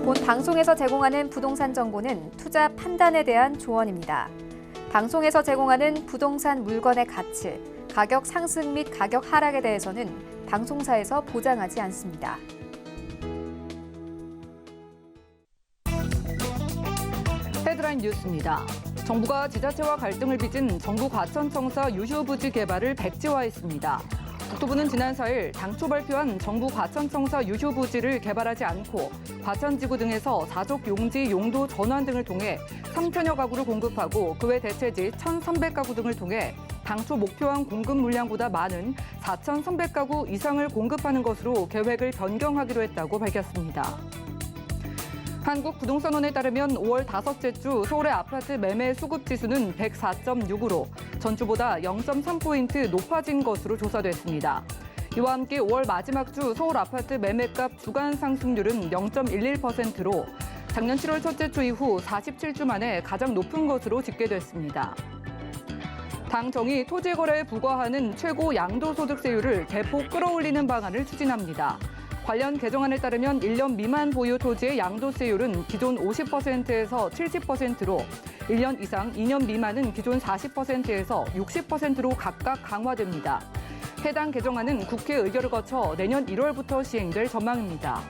본 방송에서 제공하는 부동산 정보는 투자 판단에 대한 조언입니다. 방송에서 제공하는 부동산 물건의 가치, 가격 상승 및 가격 하락에 대해서는 방송사에서 보장하지 않습니다. 헤드라인 뉴스입니다. 정부가 지자체와 갈등을 빚은 정부 과천청사 유휴부지 개발을 백지화했습니다. 국토부는 지난 4일 당초 발표한 정부 과천청사 유휴부지를 개발하지 않고 과천지구 등에서 사적 용지 용도 전환 등을 통해 3천여 가구를 공급하고 그 외 대체지 1,300가구 등을 통해 당초 목표한 공급 물량보다 많은 4,300가구 이상을 공급하는 것으로 계획을 변경하기로 했다고 밝혔습니다. 한국부동산원에 따르면 5월 다섯째 주 서울의 아파트 매매 수급 지수는 104.6으로 전주보다 0.3포인트 높아진 것으로 조사됐습니다. 이와 함께 5월 마지막 주 서울 아파트 매매값 주간 상승률은 0.11%로 작년 7월 첫째 주 이후 47주 만에 가장 높은 것으로 집계됐습니다. 당정이 토지 거래에 부과하는 최고 양도소득세율을 대폭 끌어올리는 방안을 추진합니다. 관련 개정안에 따르면 1년 미만 보유 토지의 양도세율은 기존 50%에서 70%로 1년 이상 2년 미만은 기존 40%에서 60%로 각각 강화됩니다. 해당 개정안은 국회 의결을 거쳐 내년 1월부터 시행될 전망입니다.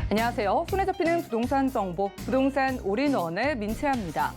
안녕하세요. 손에 잡히는 부동산 정보, 부동산 올인원의 민채아입니다.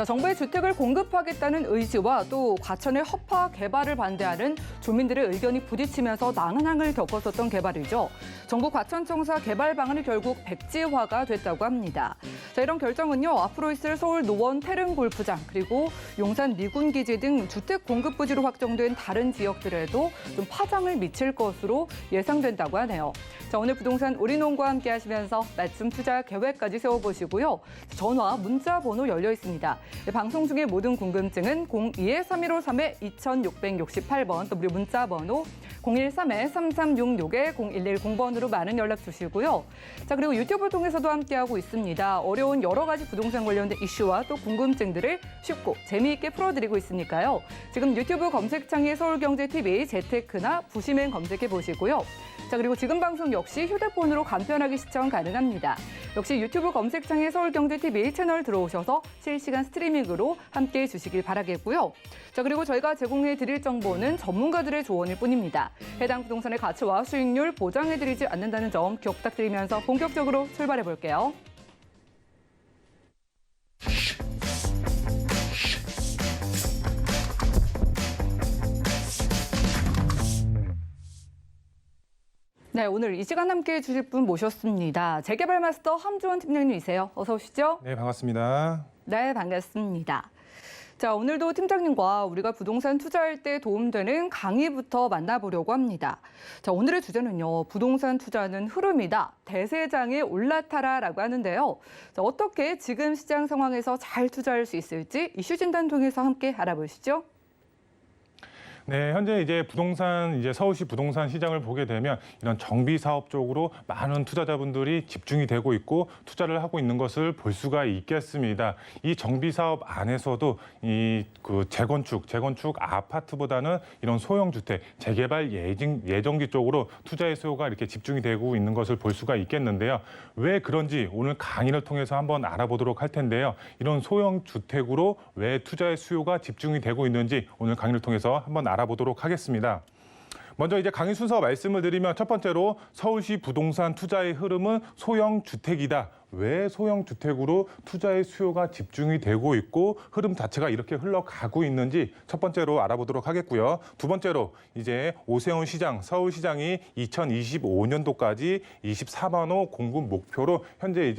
정부의 주택을 공급하겠다는 의지와 또 과천의 허파 개발을 반대하는 주민들의 의견이 부딪히면서 난항을 겪었었던 개발이죠. 정부 과천청사 개발 방안이 결국 백지화가 됐다고 합니다. 이런 결정은요, 앞으로 있을 서울 노원 태릉 골프장 그리고 용산 미군기지 등 주택 공급 부지로 확정된 다른 지역들에도 좀 파장을 미칠 것으로 예상된다고 하네요. 오늘 부동산 올인원과 함께 하시면서 맞춤 투자 계획까지 세워보시고요. 전화, 문자 번호 열려 있습니다. 방송 중에 모든 궁금증은 02-3153-2668번, 또 무료 문자 번호 013-3366-0110번으로 많은 연락 주시고요. 그리고 유튜브를 통해서도 함께하고 있습니다. 어려운 여러 가지 부동산 관련된 이슈와 또 궁금증들을 쉽고 재미있게 풀어드리고 있으니까요. 지금 유튜브 검색창에 서울경제TV 재테크나 부시맨 검색해 보시고요. 그리고 지금 방송 역시 휴대폰으로 간편하게 시청 가능합니다. 역시 유튜브 검색창에 서울경제TV 채널 들어오셔서 실시간 스트리밍으로 함께해 주시길 바라겠고요. 그리고 저희가 제공해 드릴 정보는 전문가들의 조언일 뿐입니다. 해당 부동산의 가치와 수익률 보장해 드리지 않는다는 점 기억 부탁드리면서 본격적으로 출발해 볼게요. 네, 오늘 이 시간 함께해 주실 분 모셨습니다. 재개발 마스터 함주원 팀장님이세요. 어서 오시죠. 네, 반갑습니다. 네, 반갑습니다. 오늘도 팀장님과 우리가 부동산 투자할 때 도움되는 강의부터 만나보려고 합니다. 오늘의 주제는요, 부동산 투자는 흐름이다. 대세장에 올라타라라고 하는데요. 어떻게 지금 시장 상황에서 잘 투자할 수 있을지 이슈 진단 통해서 함께 알아보시죠. 네, 현재 부동산 서울시 부동산 시장을 보게 되면 이런 정비 사업 쪽으로 많은 투자자분들이 집중이 되고 있고 투자를 하고 있는 것을 볼 수가 있겠습니다. 이 정비 사업 안에서도 재건축 아파트보다는 이런 소형 주택, 재개발 예정지 쪽으로 투자의 수요가 이렇게 집중이 되고 있는 것을 볼 수가 있겠는데요. 왜 그런지 오늘 강의를 통해서 한번 알아보도록 할 텐데요. 이런 소형 주택으로 왜 투자의 수요가 집중이 되고 있는지 오늘 강의를 통해서 한번 알아보도록 하겠습니다. 먼저 강의 순서 말씀을 드리면 첫 번째로 서울시 부동산 투자의 흐름은 소형 주택이다. 왜 소형 주택으로 투자의 수요가 집중이 되고 있고 흐름 자체가 이렇게 흘러가고 있는지 첫 번째로 알아보도록 하겠고요. 두 번째로 오세훈 시장, 서울시장이 2025년도까지 24만 호 공급 목표로 현재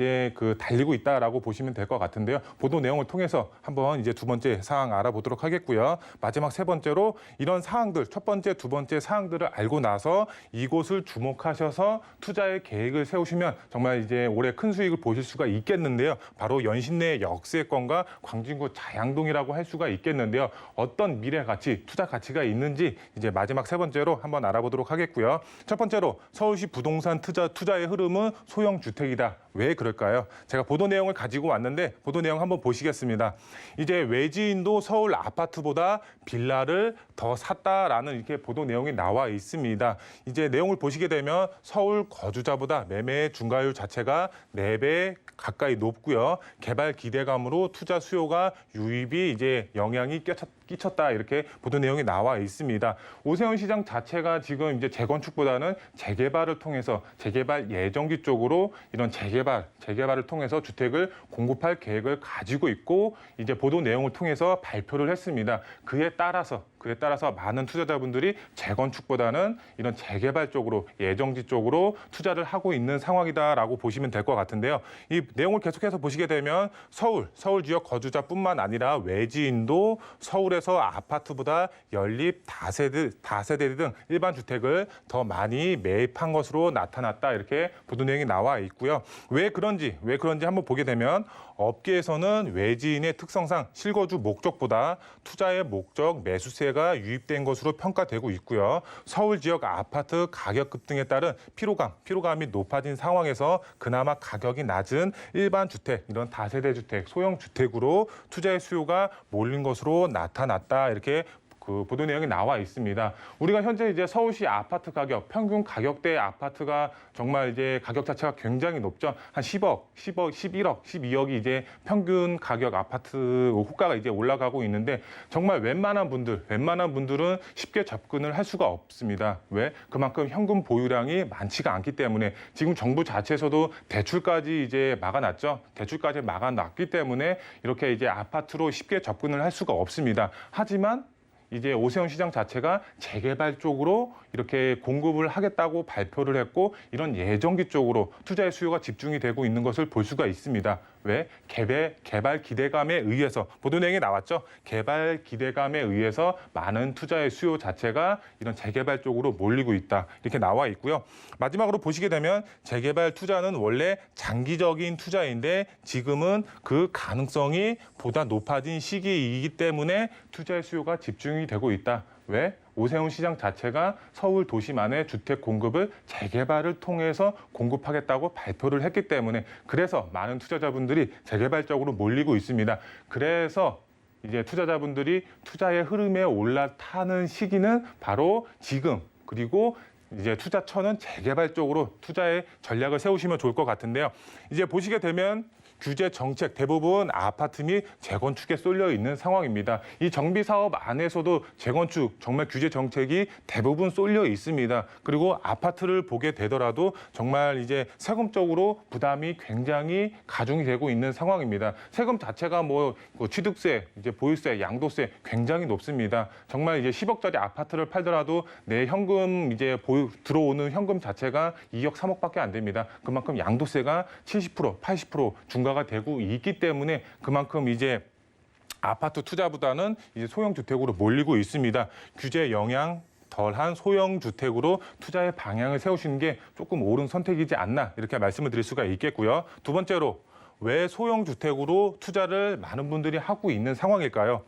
달리고 있다라고 보시면 될 것 같은데요. 보도 내용을 통해서 한번 두 번째 사항 알아보도록 하겠고요. 마지막 세 번째로 이런 사항들, 첫 번째, 두 번째 사항들을 알고 나서 이곳을 주목하셔서 투자의 계획을 세우시면 정말 올해 큰 수익을 주택을 보실 수가 있겠는데요. 바로 연신내 역세권과 광진구 자양동이라고 할 수가 있겠는데요. 어떤 미래 가치, 투자 가치가 있는지 이제 마지막 세 번째로 한번 알아보도록 하겠고요. 첫 번째로 서울시 부동산 투자의 흐름은 소형 주택이다. 왜 그럴까요? 제가 보도 내용을 가지고 왔는데 보도 내용 한번 보시겠습니다. 이제 외지인도 서울 아파트보다 빌라를 더 샀다라는 이렇게 보도 내용이 나와 있습니다. 이제 내용을 보시게 되면 서울 거주자보다 매매 중과율 자체가 4배 가까이 높고요. 개발 기대감으로 투자 수요가 유입이 이제 영향이 끼쳤다 이렇게 보도 내용이 나와 있습니다. 오세훈 시장 자체가 지금 이제 재건축보다는 재개발을 통해서 재개발 예정지 쪽으로 이런 재개발을 통해서 주택을 공급할 계획을 가지고 있고 이제 보도 내용을 통해서 발표를 했습니다. 그에 따라서 많은 투자자분들이 재건축보다는 이런 재개발 쪽으로 예정지 쪽으로 투자를 하고 있는 상황이다라고 보시면 될 것 같은데요. 이 내용을 계속해서 보시게 되면 서울 지역 거주자뿐만 아니라 외지인도 서울에서 아파트보다 연립 다세대 등 일반 주택을 더 많이 매입한 것으로 나타났다 이렇게 보도 내용이 나와 있고요. 왜 그런지 한번 보게 되면 업계에서는 외지인의 특성상 실거주 목적보다 투자의 목적 매수세가 유입된 것으로 평가되고 있고요. 서울 지역 아파트 가격 급등에 따른 피로감이 높아진 상황에서 그나마 가격이 낮은 일반 주택, 이런 다세대 주택, 소형 주택으로 투자의 수요가 몰린 것으로 나타났다 이렇게 그 보도 내용이 나와 있습니다. 우리가 현재 이제 서울시 아파트 가격, 평균 가격대 아파트가 정말 이제 가격 자체가 굉장히 높죠. 한 10억, 11억, 12억이 이제 평균 가격 아파트 호가가 이제 올라가고 있는데 정말 웬만한 분들은 쉽게 접근을 할 수가 없습니다. 왜? 그만큼 현금 보유량이 많지가 않기 때문에 지금 정부 자체에서도 대출까지 이제 막아놨죠. 대출까지 막아놨기 때문에 이렇게 이제 아파트로 쉽게 접근을 할 수가 없습니다. 하지만 이제 오세훈 시장 자체가 재개발 쪽으로 이렇게 공급을 하겠다고 발표를 했고 이런 예정지 쪽으로 투자의 수요가 집중이 되고 있는 것을 볼 수가 있습니다. 왜? 개발 기대감에 의해서 보도 내용이 나왔죠. 개발 기대감에 의해서 많은 투자의 수요 자체가 이런 재개발 쪽으로 몰리고 있다. 이렇게 나와 있고요. 마지막으로 보시게 되면 재개발 투자는 원래 장기적인 투자인데 지금은 그 가능성이 보다 높아진 시기이기 때문에 투자의 수요가 집중이 되고 있다. 왜? 오세훈 시장 자체가 서울 도심안의 주택 공급을 재개발을 통해서 공급하겠다고 발표를 했기 때문에 그래서 많은 투자자분들이 재개발 쪽으로 몰리고 있습니다. 그래서 이제 투자자분들이 투자의 흐름에 올라타는 시기는 바로 지금 그리고 이제 투자처는 재개발 쪽으로 투자의 전략을 세우시면 좋을 것 같은데요. 이제 보시게 되면 규제 정책 대부분 아파트 및 재건축에 쏠려 있는 상황입니다. 이 정비 사업 안에서도 재건축 정말 규제 정책이 대부분 쏠려 있습니다. 그리고 아파트를 보게 되더라도 정말 이제 세금적으로 부담이 굉장히 가중이 되고 있는 상황입니다. 세금 자체가 뭐 취득세, 이제 보유세, 양도세 굉장히 높습니다. 정말 이제 10억짜리 아파트를 팔더라도 내 현금 이제 들어오는 현금 자체가 2억, 3억밖에 안 됩니다. 그만큼 양도세가 70%, 80% 중과가 되고 있기 때문에 그만큼 이제 아파트 투자보다는 이제 소형 주택으로 몰리고 있습니다. 규제 영향 덜한 소형 주택으로 투자의 방향을 세우시는 게 조금 옳은 선택이지 않나 이렇게 말씀을 드릴 수가 있겠고요. 두 번째로 왜 소형 주택으로 투자를 많은 분들이 하고 있는 상황일까요?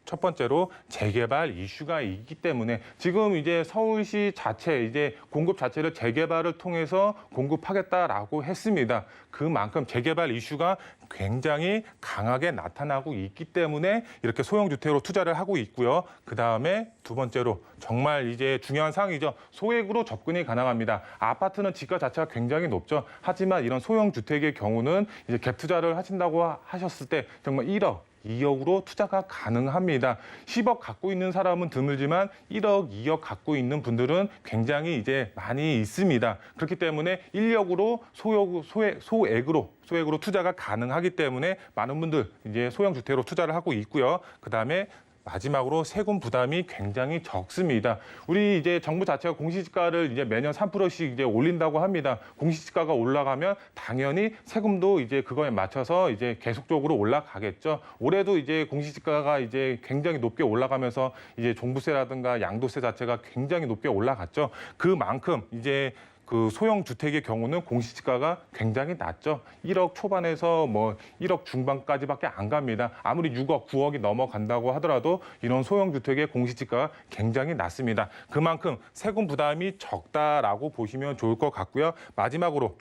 첫 번째로 재개발 이슈가 있기 때문에 지금 이제 서울시 자체 이제 공급 자체를 재개발을 통해서 공급하겠다라고 했습니다. 그만큼 재개발 이슈가 굉장히 강하게 나타나고 있기 때문에 이렇게 소형 주택으로 투자를 하고 있고요. 그다음에 두 번째로 정말 이제 중요한 사항이죠. 소액으로 접근이 가능합니다. 아파트는 지가 자체가 굉장히 높죠. 하지만 이런 소형 주택의 경우는 이제 갭 투자를 하신다고 하셨을 때 정말 1억 2억으로 투자가 가능합니다. 10억 갖고 있는 사람은 드물지만 1억, 2억 갖고 있는 분들은 굉장히 이제 많이 있습니다. 그렇기 때문에 인력으로 소액으로 투자가 가능하기 때문에 많은 분들 이제 소형 주택으로 투자를 하고 있고요. 그다음에 마지막으로 세금 부담이 굉장히 적습니다. 우리 이제 정부 자체가 공시지가를 이제 매년 3%씩 이제 올린다고 합니다. 공시지가가 올라가면 당연히 세금도 이제 그거에 맞춰서 이제 계속적으로 올라가겠죠. 올해도 이제 공시지가가 이제 굉장히 높게 올라가면서 이제 종부세라든가 양도세 자체가 굉장히 높게 올라갔죠. 그만큼 이제 그 소형 주택의 경우는 공시지가가 굉장히 낮죠. 1억 초반에서 뭐 1억 중반까지밖에 안 갑니다. 아무리 6억, 9억이 넘어간다고 하더라도 이런 소형 주택의 공시지가가 굉장히 낮습니다. 그만큼 세금 부담이 적다라고 보시면 좋을 것 같고요. 마지막으로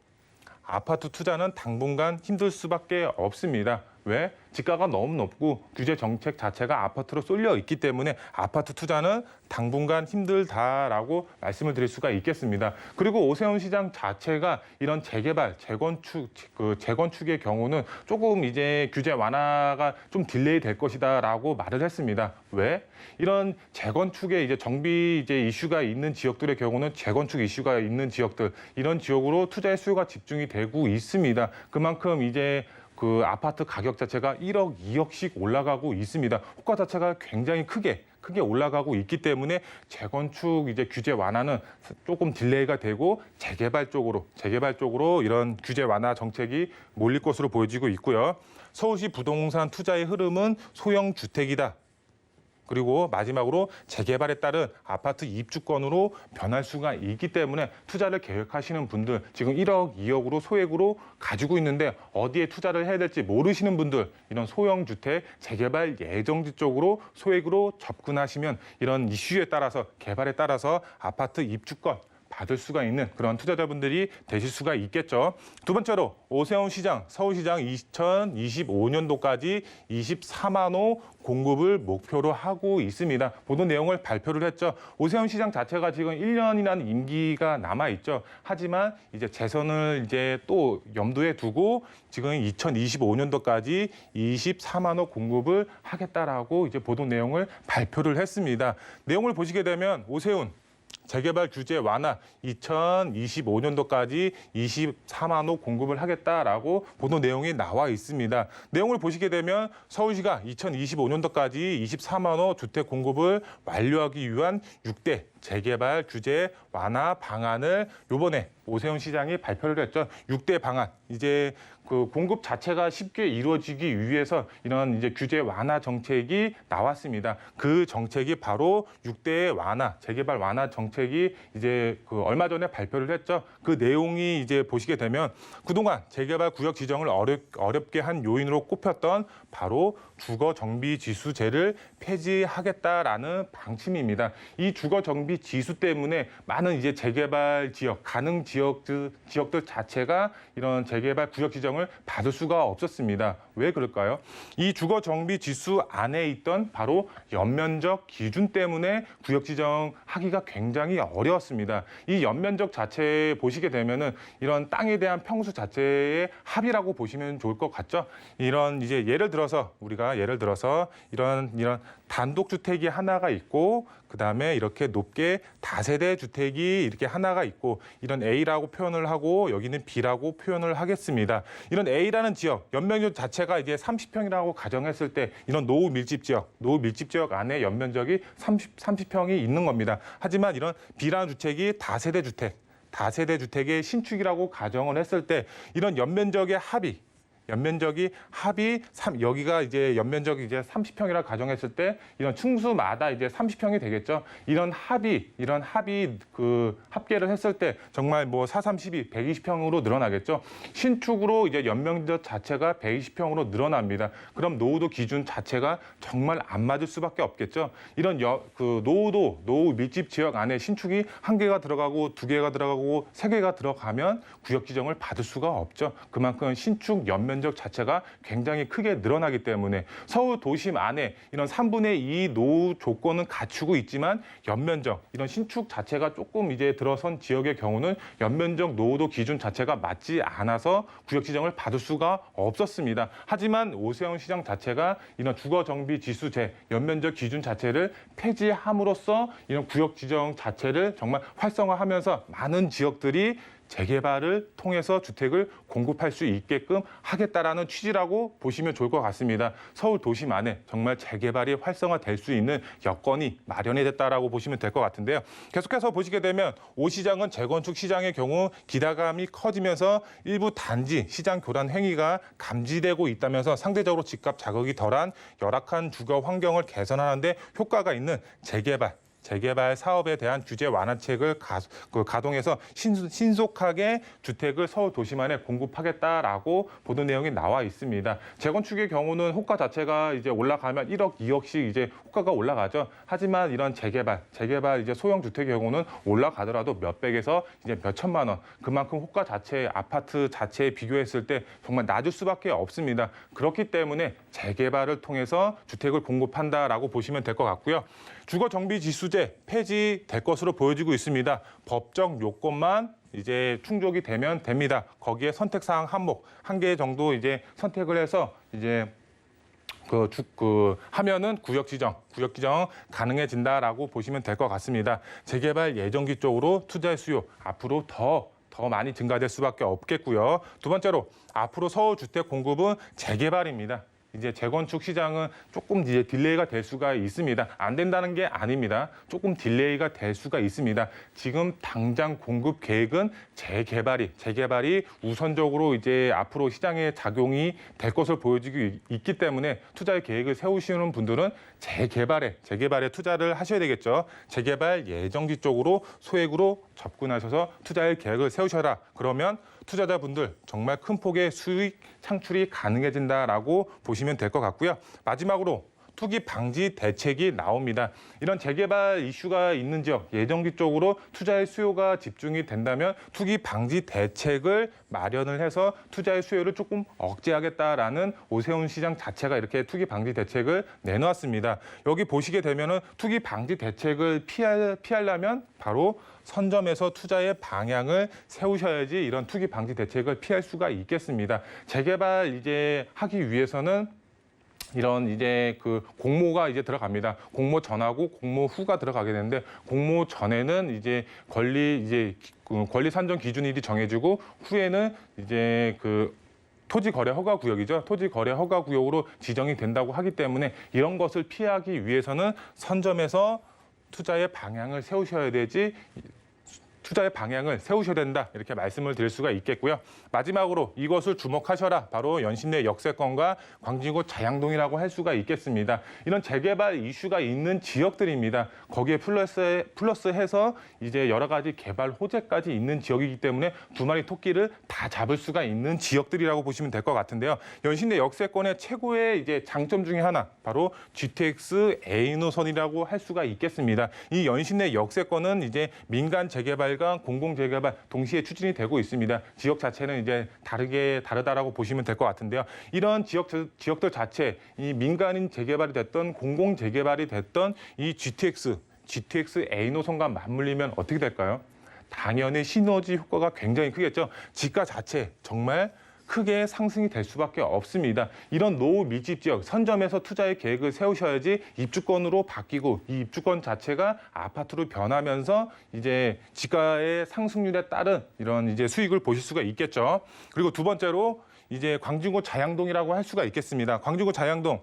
아파트 투자는 당분간 힘들 수밖에 없습니다. 왜? 지가가 너무 높고 규제 정책 자체가 아파트로 쏠려 있기 때문에 아파트 투자는 당분간 힘들다라고 말씀을 드릴 수가 있겠습니다. 그리고 오세훈 시장 자체가 이런 재개발, 재건축의 경우는 조금 이제 규제 완화가 좀 딜레이 될 것이다라고 말을 했습니다. 왜? 이런 재건축에 이제 정비 이제 이슈가 있는 지역들의 경우는 재건축 이슈가 있는 지역들, 이런 지역으로 투자의 수요가 집중이 되고 있습니다. 그만큼 이제 그 아파트 가격 자체가 1억, 2억씩 올라가고 있습니다. 호가 자체가 굉장히 크게 올라가고 있기 때문에 재건축 이제 규제 완화는 조금 딜레이가 되고 재개발 쪽으로 이런 규제 완화 정책이 몰릴 것으로 보여지고 있고요. 서울시 부동산 투자의 흐름은 소형 주택이다. 그리고 마지막으로 재개발에 따른 아파트 입주권으로 변할 수가 있기 때문에 투자를 계획하시는 분들, 지금 1억, 2억으로 소액으로 가지고 있는데 어디에 투자를 해야 될지 모르시는 분들, 이런 소형 주택 재개발 예정지 쪽으로 소액으로 접근하시면 이런 이슈에 따라서, 개발에 따라서 아파트 입주권 받을 수가 있는 그런 투자자분들이 되실 수가 있겠죠. 두 번째로 오세훈 시장, 서울시장 2025년도까지 24만 호 공급을 목표로 하고 있습니다. 보도 내용을 발표를 했죠. 오세훈 시장 자체가 지금 1년이라는 임기가 남아 있죠. 하지만 이제 재선을 이제 또 염두에 두고 지금 2025년도까지 24만 호 공급을 하겠다라고 이제 보도 내용을 발표를 했습니다. 내용을 보시게 되면 오세훈 재개발 규제 완화 2025년도까지 24만 호 공급을 하겠다라고 보도 내용이 나와 있습니다. 내용을 보시게 되면 서울시가 2025년도까지 24만 호 주택 공급을 완료하기 위한 6대 재개발 규제 완화 방안을 이번에 오세훈 시장이 발표를 했죠. 6대 방안. 이제 그 공급 자체가 쉽게 이루어지기 위해서 이런 이제 규제 완화 정책이 나왔습니다. 그 정책이 바로 6대 완화, 재개발 완화 정책이 이제 그 얼마 전에 발표를 했죠. 그 내용이 이제 보시게 되면 그동안 재개발 구역 지정을 어렵게 한 요인으로 꼽혔던 바로 주거 정비 지수제를 폐지하겠다라는 방침입니다. 이 주거 정비 지수 때문에 많은 이제 재개발 지역, 가능 지역들 자체가 이런 재개발 구역 지정을 받을 수가 없었습니다. 왜 그럴까요? 이 주거 정비 지수 안에 있던 바로 연면적 기준 때문에 구역 지정하기가 굉장히 어려웠습니다. 이 연면적 자체 보시게 되면은 이런 땅에 대한 평수 자체의 합이라고 보시면 좋을 것 같죠. 이런 이제 예를 들어서 이런 단독주택이 하나가 있고 그다음에 이렇게 높게 다세대 주택이 이렇게 하나가 있고 이런 A라고 표현을 하고 여기는 B라고 표현을 하겠습니다. 이런 A라는 지역, 연면적 자체가 이제 30평이라고 가정했을 때 이런 노후 밀집 지역 안에 연면적이 30평이 있는 겁니다. 하지만 이런 B라는 주택이 다세대 주택의 신축이라고 가정을 했을 때 이런 연면적의 합이 여기가 이제 연면적이 이제 30평이라 가정했을 때 이런 층수마다 이제 30평이 되겠죠. 이런 합이 그 합계를 했을 때 정말 뭐 4, 32, 120평으로 늘어나겠죠. 신축으로 이제 연면적 자체가 120평으로 늘어납니다. 그럼 노후도 기준 자체가 정말 안 맞을 수밖에 없겠죠. 이런 노후 밀집 지역 안에 신축이 1개가 들어가고 2개가 들어가고 3개가 들어가면 구역 지정을 받을 수가 없죠. 그만큼 신축 연면적 자체가 굉장히 크게 늘어나기 때문에 서울 도심 안에 이런 3분의 2 노후 조건은 갖추고 있지만 연면적 이런 신축 자체가 조금 이제 들어선 지역의 경우는 연면적 노후도 기준 자체가 맞지 않아서 구역 지정을 받을 수가 없었습니다. 하지만 오세훈 시장 자체가 이런 주거 정비 지수제 연면적 기준 자체를 폐지함으로써 이런 구역 지정 자체를 정말 활성화하면서 많은 지역들이 재개발을 통해서 주택을 공급할 수 있게끔 하겠다라는 취지라고 보시면 좋을 것 같습니다. 서울 도심 안에 정말 재개발이 활성화될 수 있는 여건이 마련이 됐다라고 보시면 될 것 같은데요. 계속해서 보시게 되면 오 시장은 재건축 시장의 경우 기대감이 커지면서 일부 단지 시장 교란 행위가 감지되고 있다면서 상대적으로 집값 자극이 덜한 열악한 주거 환경을 개선하는 데 효과가 있는 재개발, 재개발 사업에 대한 규제 완화책을 가동해서 신속하게 주택을 서울 도심안에 공급하겠다라고 보도 내용이 나와 있습니다. 재건축의 경우는 호가 자체가 이제 올라가면 1억, 2억씩 이제 호가가 올라가죠. 하지만 이런 재개발 이제 소형 주택의 경우는 올라가더라도 몇백에서 이제 몇천만 원. 그만큼 호가 자체, 아파트 자체에 비교했을 때 정말 낮을 수밖에 없습니다. 그렇기 때문에 재개발을 통해서 주택을 공급한다라고 보시면 될 것 같고요. 주거정비지수제 폐지될 것으로 보여지고 있습니다. 법적 요건만 이제 충족이 되면 됩니다. 거기에 선택사항 한목 한 개 정도 이제 선택을 해서 이제 하면은 구역 지정 가능해진다라고 보시면 될 것 같습니다. 재개발 예정지 쪽으로 투자의 수요 앞으로 더 많이 증가될 수밖에 없겠고요. 두 번째로 앞으로 서울 주택 공급은 재개발입니다. 이제 재건축 시장은 조금 이제 딜레이가 될 수가 있습니다. 안 된다는 게 아닙니다. 조금 딜레이가 될 수가 있습니다. 지금 당장 공급 계획은 재개발이 우선적으로 이제 앞으로 시장에 작용이 될 것으로 보여지고 있기 때문에 투자의 계획을 세우시는 분들은 재개발에 투자를 하셔야 되겠죠. 재개발 예정지 쪽으로 소액으로 접근하셔서 투자의 계획을 세우셔라. 그러면 투자자분들 정말 큰 폭의 수익 창출이 가능해진다라고 보시면 될 것 같고요. 마지막으로 투기 방지 대책이 나옵니다. 이런 재개발 이슈가 있는 지역, 예정지 쪽으로 투자의 수요가 집중이 된다면 투기 방지 대책을 마련을 해서 투자의 수요를 조금 억제하겠다라는 오세훈 시장 자체가 이렇게 투기 방지 대책을 내놓았습니다. 여기 보시게 되면은 투기 방지 대책을 피하려면 바로 선점에서 투자의 방향을 세우셔야지 이런 투기 방지 대책을 피할 수가 있겠습니다. 재개발 이제 하기 위해서는 이런 이제 공모가 이제 들어갑니다. 공모 전하고 공모 후가 들어가게 되는데 공모 전에는 이제 권리 산정 기준일이 정해지고 후에는 이제 토지 거래 허가 구역이죠. 토지 거래 허가 구역으로 지정이 된다고 하기 때문에 이런 것을 피하기 위해서는 선점에서 투자의 방향을 세우셔야 된다. 이렇게 말씀을 드릴 수가 있겠고요. 마지막으로 이것을 주목하셔라. 바로 연신내 역세권과 광진구 자양동이라고 할 수가 있겠습니다. 이런 재개발 이슈가 있는 지역들입니다. 거기에 플러스해서 이제 여러 가지 개발 호재까지 있는 지역이기 때문에 두 마리 토끼를 다 잡을 수가 있는 지역들이라고 보시면 될 것 같은데요. 연신내 역세권의 최고의 이제 장점 중에 하나, 바로 GTX A 노선이라고 할 수가 있겠습니다. 이 연신내 역세권은 이제 민간 재개발과 공공 재개발 동시에 추진이 되고 있습니다. 지역 자체는 이제 다르다라고 보시면 될 것 같은데요. 이런 지역들 자체, 이 민간인 재개발이 됐던 공공 재개발이 됐던 이 GTX A 노선과 맞물리면 어떻게 될까요? 당연히 시너지 효과가 굉장히 크겠죠. 지가 자체 정말 크게 상승이 될 수밖에 없습니다. 이런 노후 밀집 지역 선점에서 투자의 계획을 세우셔야지 입주권으로 바뀌고 이 입주권 자체가 아파트로 변하면서 이제 지가의 상승률에 따른 이런 이제 수익을 보실 수가 있겠죠. 그리고 두 번째로 이제 광진구 자양동이라고 할 수가 있겠습니다. 광진구 자양동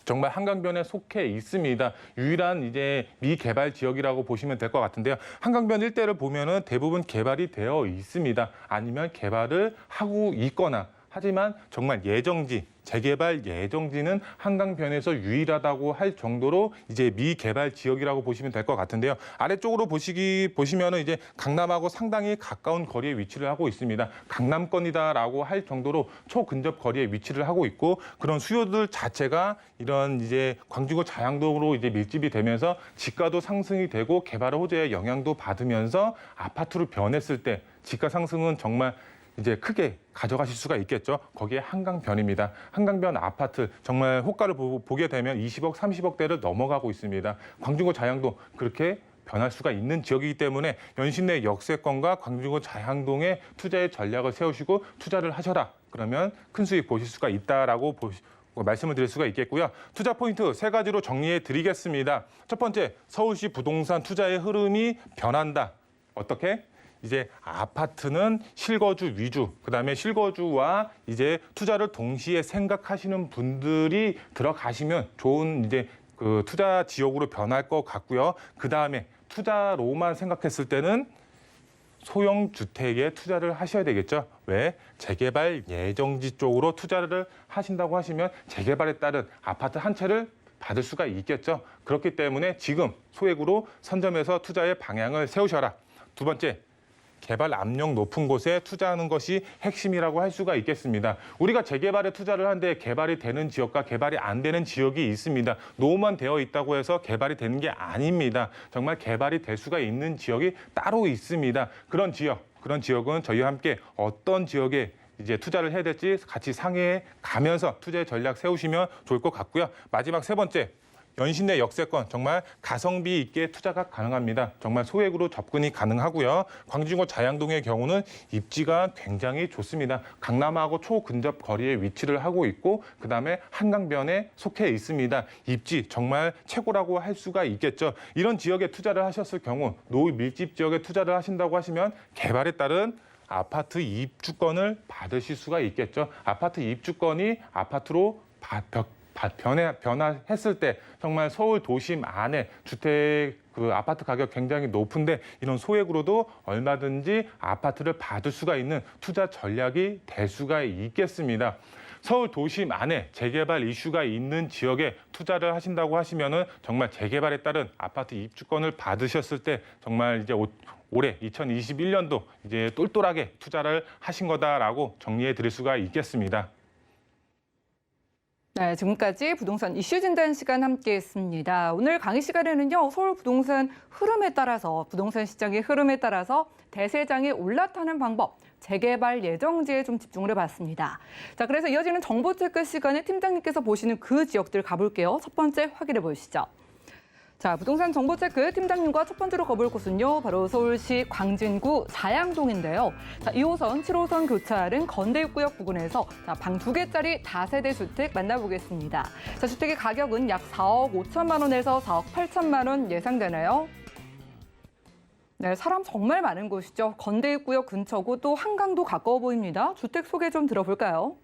정말 한강변에 속해 있습니다. 유일한 이제 미개발 지역이라고 보시면 될 것 같은데요. 한강변 일대를 보면은 대부분 개발이 되어 있습니다. 아니면 개발을 하고 있거나 하지만 정말 재개발 예정지는 한강변에서 유일하다고 할 정도로 이제 미개발 지역이라고 보시면 될 것 같은데요. 아래쪽으로 보시면은 이제 강남하고 상당히 가까운 거리에 위치를 하고 있습니다. 강남권이다라고 할 정도로 초근접 거리에 위치를 하고 있고 그런 수요들 자체가 이런 이제 광진구 자양동으로 이제 밀집이 되면서 지가도 상승이 되고 개발 호재의 영향도 받으면서 아파트로 변했을 때 지가 상승은 정말 이제 크게 가져가실 수가 있겠죠. 거기에 한강변입니다. 한강변 아파트 정말 호가를 보게 되면 20억, 30억대를 넘어가고 있습니다. 광진구 자양동 그렇게 변할 수가 있는 지역이기 때문에 연신내 역세권과 광진구 자양동에 투자의 전략을 세우시고 투자를 하셔라. 그러면 큰 수익 보실 수가 있다라고 말씀을 드릴 수가 있겠고요. 투자 포인트 세 가지로 정리해 드리겠습니다. 첫 번째, 서울시 부동산 투자의 흐름이 변한다. 어떻게? 이제 아파트는 실거주 위주, 그다음에 실거주와 이제 투자를 동시에 생각하시는 분들이 들어가시면 좋은 이제 투자 지역으로 변할 것 같고요. 그다음에 투자로만 생각했을 때는 소형 주택에 투자를 하셔야 되겠죠. 왜? 재개발 예정지 쪽으로 투자를 하신다고 하시면 재개발에 따른 아파트 한 채를 받을 수가 있겠죠. 그렇기 때문에 지금 소액으로 선점해서 투자의 방향을 세우셔라. 두 번째, 개발 압력 높은 곳에 투자하는 것이 핵심이라고 할 수가 있겠습니다. 우리가 재개발에 투자를 하는데 개발이 되는 지역과 개발이 안 되는 지역이 있습니다. 노후만 되어 있다고 해서 개발이 되는 게 아닙니다. 정말 개발이 될 수가 있는 지역이 따로 있습니다. 그런 지역은 저희와 함께 어떤 지역에 이제 투자를 해야 될지 같이 상의해 가면서 투자의 전략 세우시면 좋을 것 같고요. 마지막 세 번째, 연신내 역세권 정말 가성비 있게 투자가 가능합니다. 정말 소액으로 접근이 가능하고요. 광진구 자양동의 경우는 입지가 굉장히 좋습니다. 강남하고 초근접 거리에 위치를 하고 있고 그다음에 한강변에 속해 있습니다. 입지 정말 최고라고 할 수가 있겠죠. 이런 지역에 투자를 하셨을 경우 노후 밀집 지역에 투자를 하신다고 하시면 개발에 따른 아파트 입주권을 받으실 수가 있겠죠. 아파트 입주권이 아파트로 변화했을 때 정말 서울 도심 안에 주택 아파트 가격 굉장히 높은데 이런 소액으로도 얼마든지 아파트를 받을 수가 있는 투자 전략이 될 수가 있겠습니다. 서울 도심 안에 재개발 이슈가 있는 지역에 투자를 하신다고 하시면은 정말 재개발에 따른 아파트 입주권을 받으셨을 때 정말 이제 올해 2021년도 이제 똘똘하게 투자를 하신 거다라고 정리해 드릴 수가 있겠습니다. 네, 지금까지 부동산 이슈 진단 시간 함께했습니다. 오늘 강의 시간에는요, 서울 부동산 흐름에 따라서 부동산 시장의 흐름에 따라서 대세장에 올라타는 방법, 재개발 예정지에 좀 집중을 해봤습니다. 자, 그래서 이어지는 정보 체크 시간에 팀장님께서 보시는 그 지역들 가볼게요. 첫 번째 확인해 보시죠. 자, 부동산 정보 체크 팀장님과 첫 번째로 가볼 곳은요, 바로 서울시 광진구 자양동인데요. 자, 2호선, 7호선 교차하는 건대입구역 부근에서 방 2개짜리 다세대 주택 만나보겠습니다. 자, 주택의 가격은 약 4억 5천만 원에서 4억 8천만 원 예상되네요. 네, 사람 정말 많은 곳이죠. 건대입구역 근처고 또 한강도 가까워 보입니다. 주택 소개 좀 들어볼까요?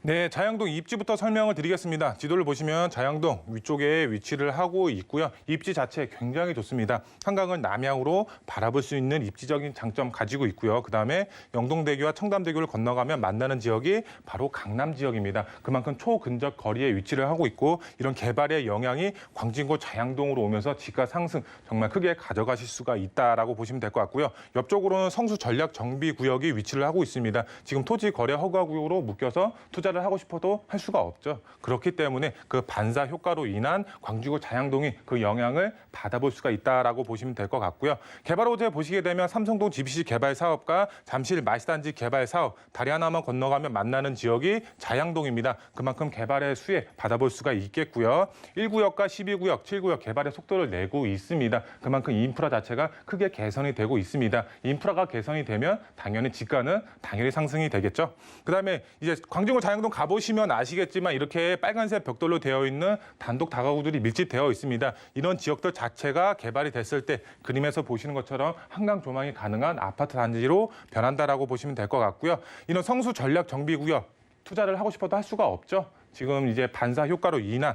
네, 자양동 입지부터 설명을 드리겠습니다. 지도를 보시면 자양동 위쪽에 위치를 하고 있고요. 입지 자체 굉장히 좋습니다. 한강을 남향으로 바라볼 수 있는 입지적인 장점 가지고 있고요. 그다음에 영동대교와 청담대교를 건너가면 만나는 지역이 바로 강남 지역입니다. 그만큼 초근접 거리에 위치를 하고 있고 이런 개발의 영향이 광진구 자양동으로 오면서 지가 상승 정말 크게 가져가실 수가 있다라고 보시면 될 것 같고요. 옆쪽으로는 성수 전략 정비 구역이 위치를 하고 있습니다. 지금 토지 거래 허가 구역으로 묶여서 투자를 하고 싶어도 할 수가 없죠. 그렇기 때문에 그 반사 효과로 인한 광주구 자양동이 그 영향을 받아볼 수가 있다라고 보시면 될 것 같고요. 개발 호재 보시게 되면 삼성동 GBC 개발 사업과 잠실 마시단지 개발 사업 다리 하나만 건너가면 만나는 지역이 자양동입니다. 그만큼 개발의 수혜 받아볼 수가 있겠고요. 1구역과 12구역, 7구역 개발의 속도를 내고 있습니다. 그만큼 인프라 자체가 크게 개선이 되고 있습니다. 인프라가 개선이 되면 당연히 지가는 당연히 상승이 되겠죠. 그다음에 이제 광주구 자양동 가보시면 아시겠지만 이렇게 빨간색 벽돌로 되어 있는 단독 다가구들이 밀집되어 있습니다. 이런 지역들 자체가 개발이 됐을 때 그림에서 보시는 것처럼 한강 조망이 가능한 아파트 단지로 변한다라고 보시면 될 것 같고요. 이런 성수 전략 정비구역 투자를 하고 싶어도 할 수가 없죠. 지금 이제 반사 효과로 인한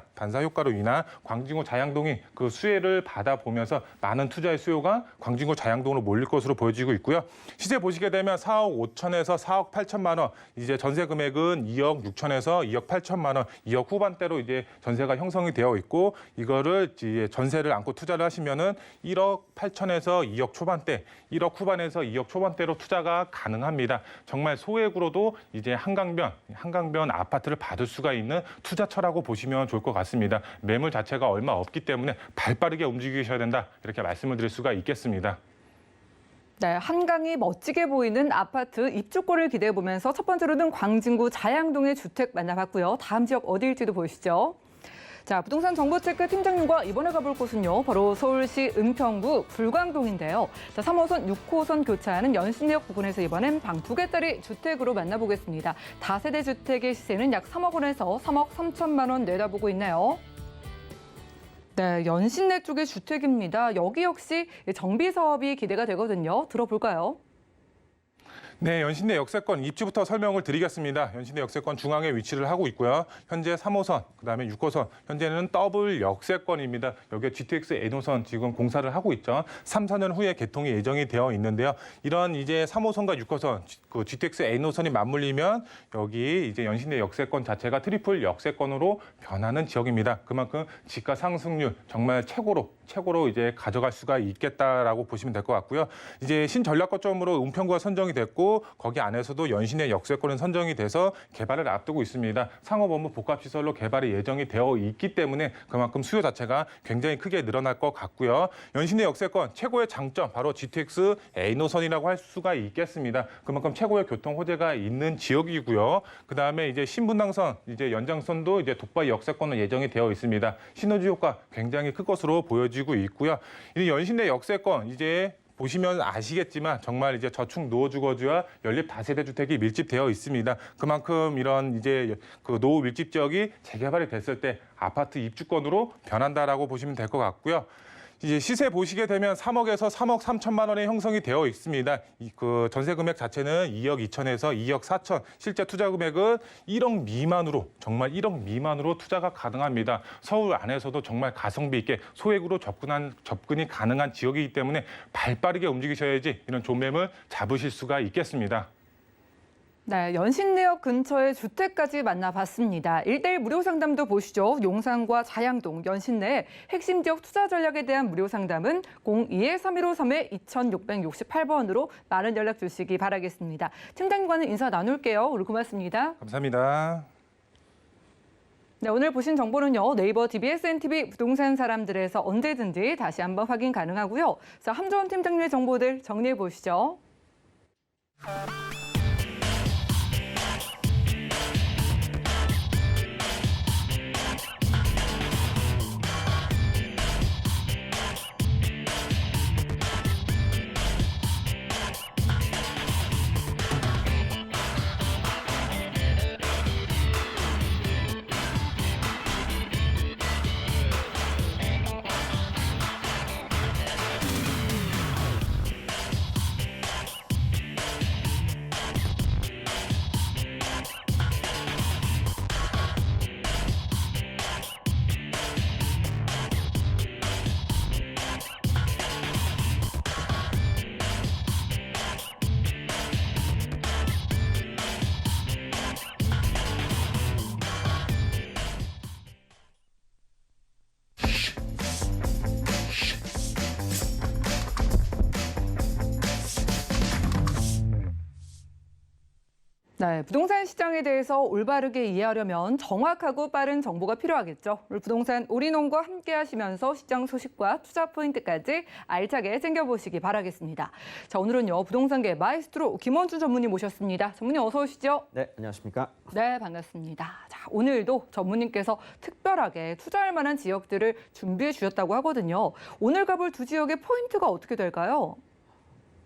광진구 자양동이 그 수혜를 받아보면서 많은 투자의 수요가 광진구 자양동으로 몰릴 것으로 보여지고 있고요. 시세 보시게 되면 4억 5천에서 4억 8천만 원, 이제 전세 금액은 2억 6천에서 2억 8천만 원, 2억 후반대로 이제 전세가 형성이 되어 있고 이거를 이제 전세를 안고 투자를 하시면은 1억 8천에서 2억 초반대, 1억 후반에서 2억 초반대로 투자가 가능합니다. 정말 소액으로도 이제 한강변 아파트를 받을 수가 있는 투자처라고 보시면 좋을 것 같습니다. 매물 자체가 얼마 없기 때문에 발빠르게 움직이셔야 된다. 이렇게 말씀을 드릴 수가 있겠습니다. 네, 한강이 멋지게 보이는 아파트 입주권을 기대해 보면서 첫 번째로는 광진구 자양동의 주택 만나봤고요. 다음 지역 어디일지도 보시죠. 자, 부동산 정보 체크 팀장님과 이번에 가볼 곳은요, 바로 서울시 은평구 불광동인데요. 자, 3호선, 6호선 교차하는 연신내역 부근에서 이번엔 방 2개짜리 주택으로 만나보겠습니다. 다세대 주택의 시세는 약 3억 원에서 3억 3천만 원 내다보고 있네요. 네, 연신내 쪽의 주택입니다. 여기 역시 정비 사업이 기대가 되거든요. 들어볼까요? 네, 연신내 역세권 입지부터 설명을 드리겠습니다. 연신내 역세권 중앙에 위치를 하고 있고요. 현재 3호선, 그다음에 6호선, 현재는 더블 역세권입니다. 여기에 GTX A노선 지금 공사를 하고 있죠. 3, 4년 후에 개통이 예정이 되어 있는데요. 이런 이제 3호선과 6호선, 그 GTX A노선이 맞물리면 여기 이제 연신내 역세권 자체가 트리플 역세권으로 변하는 지역입니다. 그만큼 집가 상승률 정말 최고로 이제 가져갈 수가 있겠다라고 보시면 될 것 같고요. 이제 신전략거점으로 은평구가 선정이 됐고 거기 안에서도 연신내 역세권은 선정이 돼서 개발을 앞두고 있습니다. 상업업무 복합시설로 개발이 예정이 되어 있기 때문에 그만큼 수요 자체가 굉장히 크게 늘어날 것 같고요. 연신내 역세권 최고의 장점 바로 GTX A노선이라고 할 수가 있겠습니다. 그만큼 최고의 교통 호재가 있는 지역이고요. 그다음에 이제 신분당선 이제 연장선도 이제 독바 역세권은 예정이 되어 있습니다. 시너지 효과 굉장히 클 것으로 보여지고 있고요. 이 연신내 역세권 이제 보시면 아시겠지만 정말 이제 저축 노후주거지와 연립 다세대 주택이 밀집되어 있습니다. 그만큼 이런 이제 그 노후 밀집 지역이 재개발이 됐을 때 아파트 입주권으로 변한다라고 보시면 될 것 같고요. 이제 시세 보시게 되면 3억에서 3억 3천만 원에 형성이 되어 있습니다. 그 전세 금액 자체는 2억 2천에서 2억 4천, 실제 투자 금액은 1억 미만으로 정말 1억 미만으로 투자가 가능합니다. 서울 안에서도 정말 가성비 있게 소액으로 접근이 가능한 지역이기 때문에 발빠르게 움직이셔야지 이런 좋매물 잡으실 수가 있겠습니다. 네, 연신내역 근처의 주택까지 만나봤습니다. 1:1 무료 상담도 보시죠. 용산과 자양동, 연신내 핵심 지역 투자 전략에 대한 무료 상담은 02-3153-2668번으로 많은 연락 주시기 바라겠습니다. 팀장님과는 인사 나눌게요. 오늘 고맙습니다. 감사합니다. 네, 오늘 보신 정보는요. 네이버 TBSN TV 부동산 사람들에서 언제든지 다시 한번 확인 가능하고요. 자, 함조원 팀장님의 정보들 정리해 보시죠. 네, 부동산 시장에 대해서 올바르게 이해하려면 정확하고 빠른 정보가 필요하겠죠. 오늘 부동산 올인원과 함께 하시면서 시장 소식과 투자 포인트까지 알차게 챙겨보시기 바라겠습니다. 자, 오늘은요, 부동산계 마이스트로 김원준 전문님 모셨습니다. 전문님 어서 오시죠. 네, 안녕하십니까. 네, 반갑습니다. 자, 오늘도 전문님께서 특별하게 투자할 만한 지역들을 준비해 주셨다고 하거든요. 오늘 가볼 두 지역의 포인트가 어떻게 될까요?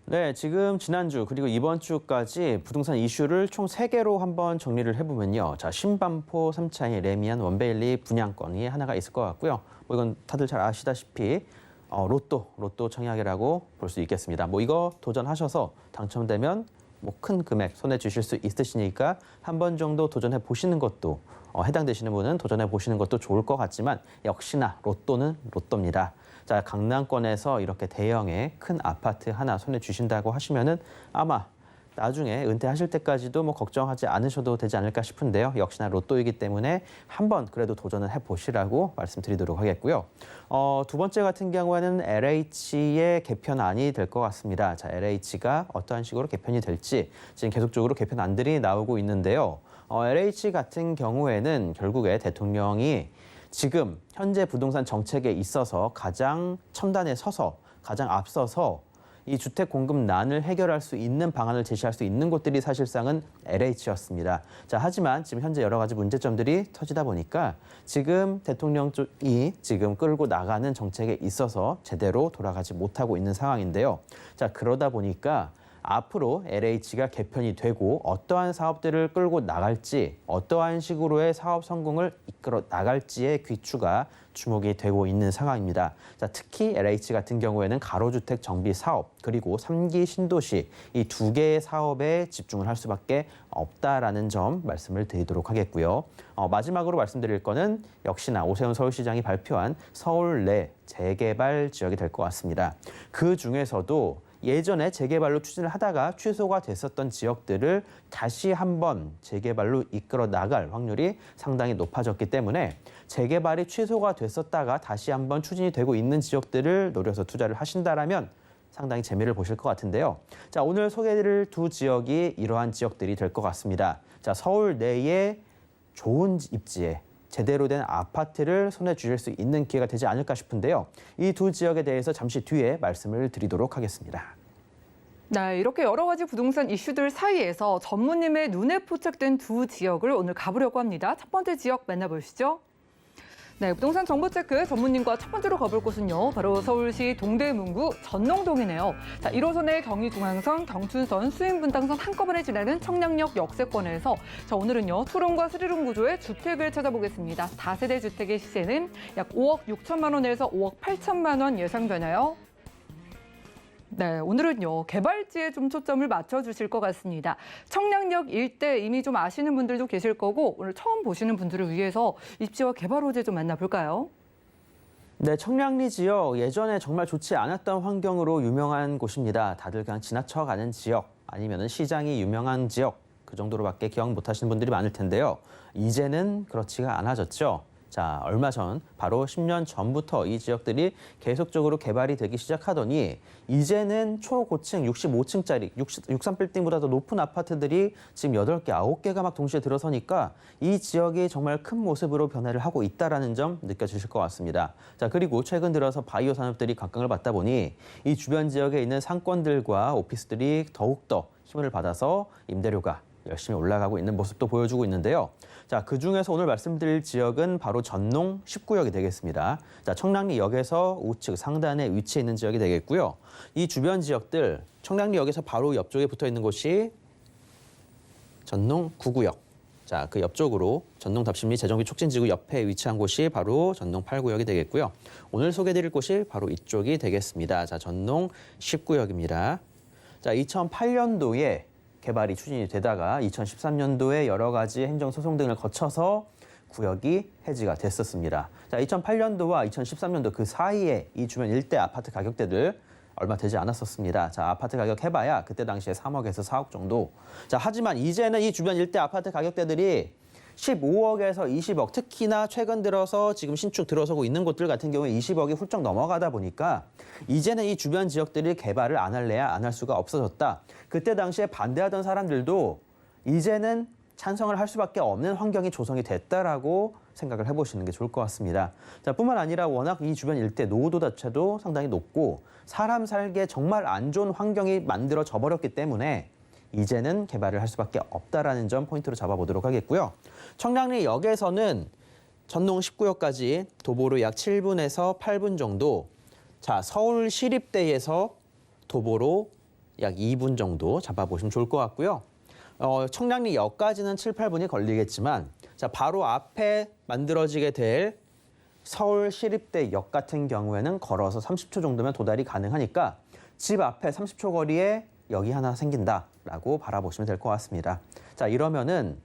네, 지금 지난주 그리고 이번 주까지 부동산 이슈를 총 3개로 한번 정리를 해보면요. 자, 신반포 3차의 레미안 원베일리 분양권이 하나가 있을 것 같고요. 뭐 이건 다들 잘 아시다시피 로또 청약이라고 볼 수 있겠습니다. 뭐 이거 도전하셔서 당첨되면 뭐 큰 금액 손에 쥐실 수 있으시니까 한 번 정도 도전해 보시는 것도 해당되시는 분은 도전해 보시는 것도 좋을 것 같지만 역시나 로또는 로또입니다. 자, 강남권에서 이렇게 대형의 큰 아파트 하나 손에 쥐신다고 하시면은 아마 나중에 은퇴하실 때까지도 뭐 걱정하지 않으셔도 되지 않을까 싶은데요. 역시나 로또이기 때문에 한번 그래도 도전을 해보시라고 말씀드리도록 하겠고요. 두 번째 같은 경우에는 LH의 개편안이 될 것 같습니다. 자, LH가 어떠한 식으로 개편이 될지 지금 계속적으로 개편안들이 나오고 있는데요. LH 같은 경우에는 결국에 대통령이 지금 현재 부동산 정책에 있어서 가장 첨단에 서서 가장 앞서서 이 주택 공급난을 해결할 수 있는 방안을 제시할 수 있는 곳들이 사실상은 LH였습니다. 자, 하지만 지금 현재 여러 가지 문제점들이 터지다 보니까 지금 대통령 쪽이 지금 끌고 나가는 정책에 있어서 제대로 돌아가지 못하고 있는 상황인데요. 자, 그러다 보니까 앞으로 LH가 개편이 되고 어떠한 사업들을 끌고 나갈지, 어떠한 식으로의 사업 성공을 이끌어 나갈지의 귀추가 주목이 되고 있는 상황입니다. 자, 특히 LH 같은 경우에는 가로주택 정비 사업 그리고 3기 신도시 이 두 개의 사업에 집중을 할 수밖에 없다라는 점 말씀을 드리도록 하겠고요. 마지막으로 말씀드릴 거는 역시나 오세훈 서울시장이 발표한 서울 내 재개발 지역이 될 것 같습니다. 그 중에서도 예전에 재개발로 추진을 하다가 취소가 됐었던 지역들을 다시 한번 재개발로 이끌어 나갈 확률이 상당히 높아졌기 때문에 재개발이 취소가 됐었다가 다시 한번 추진이 되고 있는 지역들을 노려서 투자를 하신다라면 상당히 재미를 보실 것 같은데요. 자, 오늘 소개해드릴 두 지역이 이러한 지역들이 될 것 같습니다. 자, 서울 내에 좋은 입지에 제대로 된 아파트를 손에 쥐실 수 있는 기회가 되지 않을까 싶은데요. 이 두 지역에 대해서 잠시 뒤에 말씀을 드리도록 하겠습니다. 네, 이렇게 여러 가지 부동산 이슈들 사이에서 전무님의 눈에 포착된 두 지역을 오늘 가보려고 합니다. 첫 번째 지역 만나보시죠. 네, 부동산 정보 체크 전무님과 첫 번째로 가볼 곳은요. 바로 서울시 동대문구 전농동이네요. 자, 1호선의 경의중앙선, 경춘선, 수인분당선 한꺼번에 지나는 청량역 역세권에서 자, 오늘은요. 투룸과 스리룸 구조의 주택을 찾아보겠습니다. 다세대 주택의 시세는 약 5억 6천만 원에서 5억 8천만 원 예상되나요? 네, 오늘은요. 개발지에 좀 초점을 맞춰주실 것 같습니다. 청량역 일대 이미 좀 아시는 분들도 계실 거고 오늘 처음 보시는 분들을 위해서 입지와 개발 호재 좀 만나볼까요? 네, 청량리 지역 예전에 정말 좋지 않았던 환경으로 유명한 곳입니다. 다들 그냥 지나쳐가는 지역 아니면 시장이 유명한 지역 그 정도로밖에 기억 못하시는 분들이 많을 텐데요. 이제는 그렇지가 않아졌죠. 자, 얼마 전 바로 10년 전부터 이 지역들이 계속적으로 개발이 되기 시작하더니 이제는 초고층 65층짜리 63빌딩보다 더 높은 아파트들이 지금 8개, 9개가 막 동시에 들어서니까 이 지역이 정말 큰 모습으로 변화를 하고 있다는 점 느껴지실 것 같습니다. 자, 그리고 최근 들어서 바이오 산업들이 각광을 받다 보니 이 주변 지역에 있는 상권들과 오피스들이 더욱더 힘을 받아서 임대료가 열심히 올라가고 있는 모습도 보여주고 있는데요. 자, 그중에서 오늘 말씀드릴 지역은 바로 전농 19역이 되겠습니다. 자, 청량리역에서 우측 상단에 위치해 있는 지역이 되겠고요. 이 주변 지역들, 청량리역에서 바로 옆쪽에 붙어 있는 곳이 전농 9구역. 자, 그 옆쪽으로 전농 답심리 재정비 촉진지구 옆에 위치한 곳이 바로 전농 8구역이 되겠고요. 오늘 소개드릴 곳이 바로 이쪽이 되겠습니다. 자, 전농 19역입니다. 자, 2008년도에 개발이 추진이 되다가 2013년도에 여러 가지 행정소송 등을 거쳐서 구역이 해지가 됐었습니다. 자, 2008년도와 2013년도 그 사이에 이 주변 일대 아파트 가격대들 얼마 되지 않았었습니다. 자, 아파트 가격 해봐야 그때 당시에 3억에서 4억 정도. 자, 하지만 이제는 이 주변 일대 아파트 가격대들이 15억에서 20억, 특히나 최근 들어서 지금 신축 들어서고 있는 곳들 같은 경우에 20억이 훌쩍 넘어가다 보니까 이제는 이 주변 지역들이 개발을 안 할래야 안 할 수가 없어졌다. 그때 당시에 반대하던 사람들도 이제는 찬성을 할 수밖에 없는 환경이 조성이 됐다라고 생각을 해보시는 게 좋을 것 같습니다. 자, 뿐만 아니라 워낙 이 주변 일대 노후도 자체도 상당히 높고 사람 살기에 정말 안 좋은 환경이 만들어져 버렸기 때문에 이제는 개발을 할 수밖에 없다라는 점 포인트로 잡아보도록 하겠고요. 청량리역에서는 전농 19역까지 도보로 약 7분에서 8분 정도, 자, 서울시립대에서 도보로 약 2분 정도 잡아보시면 좋을 것 같고요. 청량리역까지는 7, 8분이 걸리겠지만 자, 바로 앞에 만들어지게 될 서울시립대역 같은 경우에는 걸어서 30초 정도면 도달이 가능하니까 집 앞에 30초 거리에 역이 하나 생긴다라고 바라보시면 될 것 같습니다. 자, 이러면은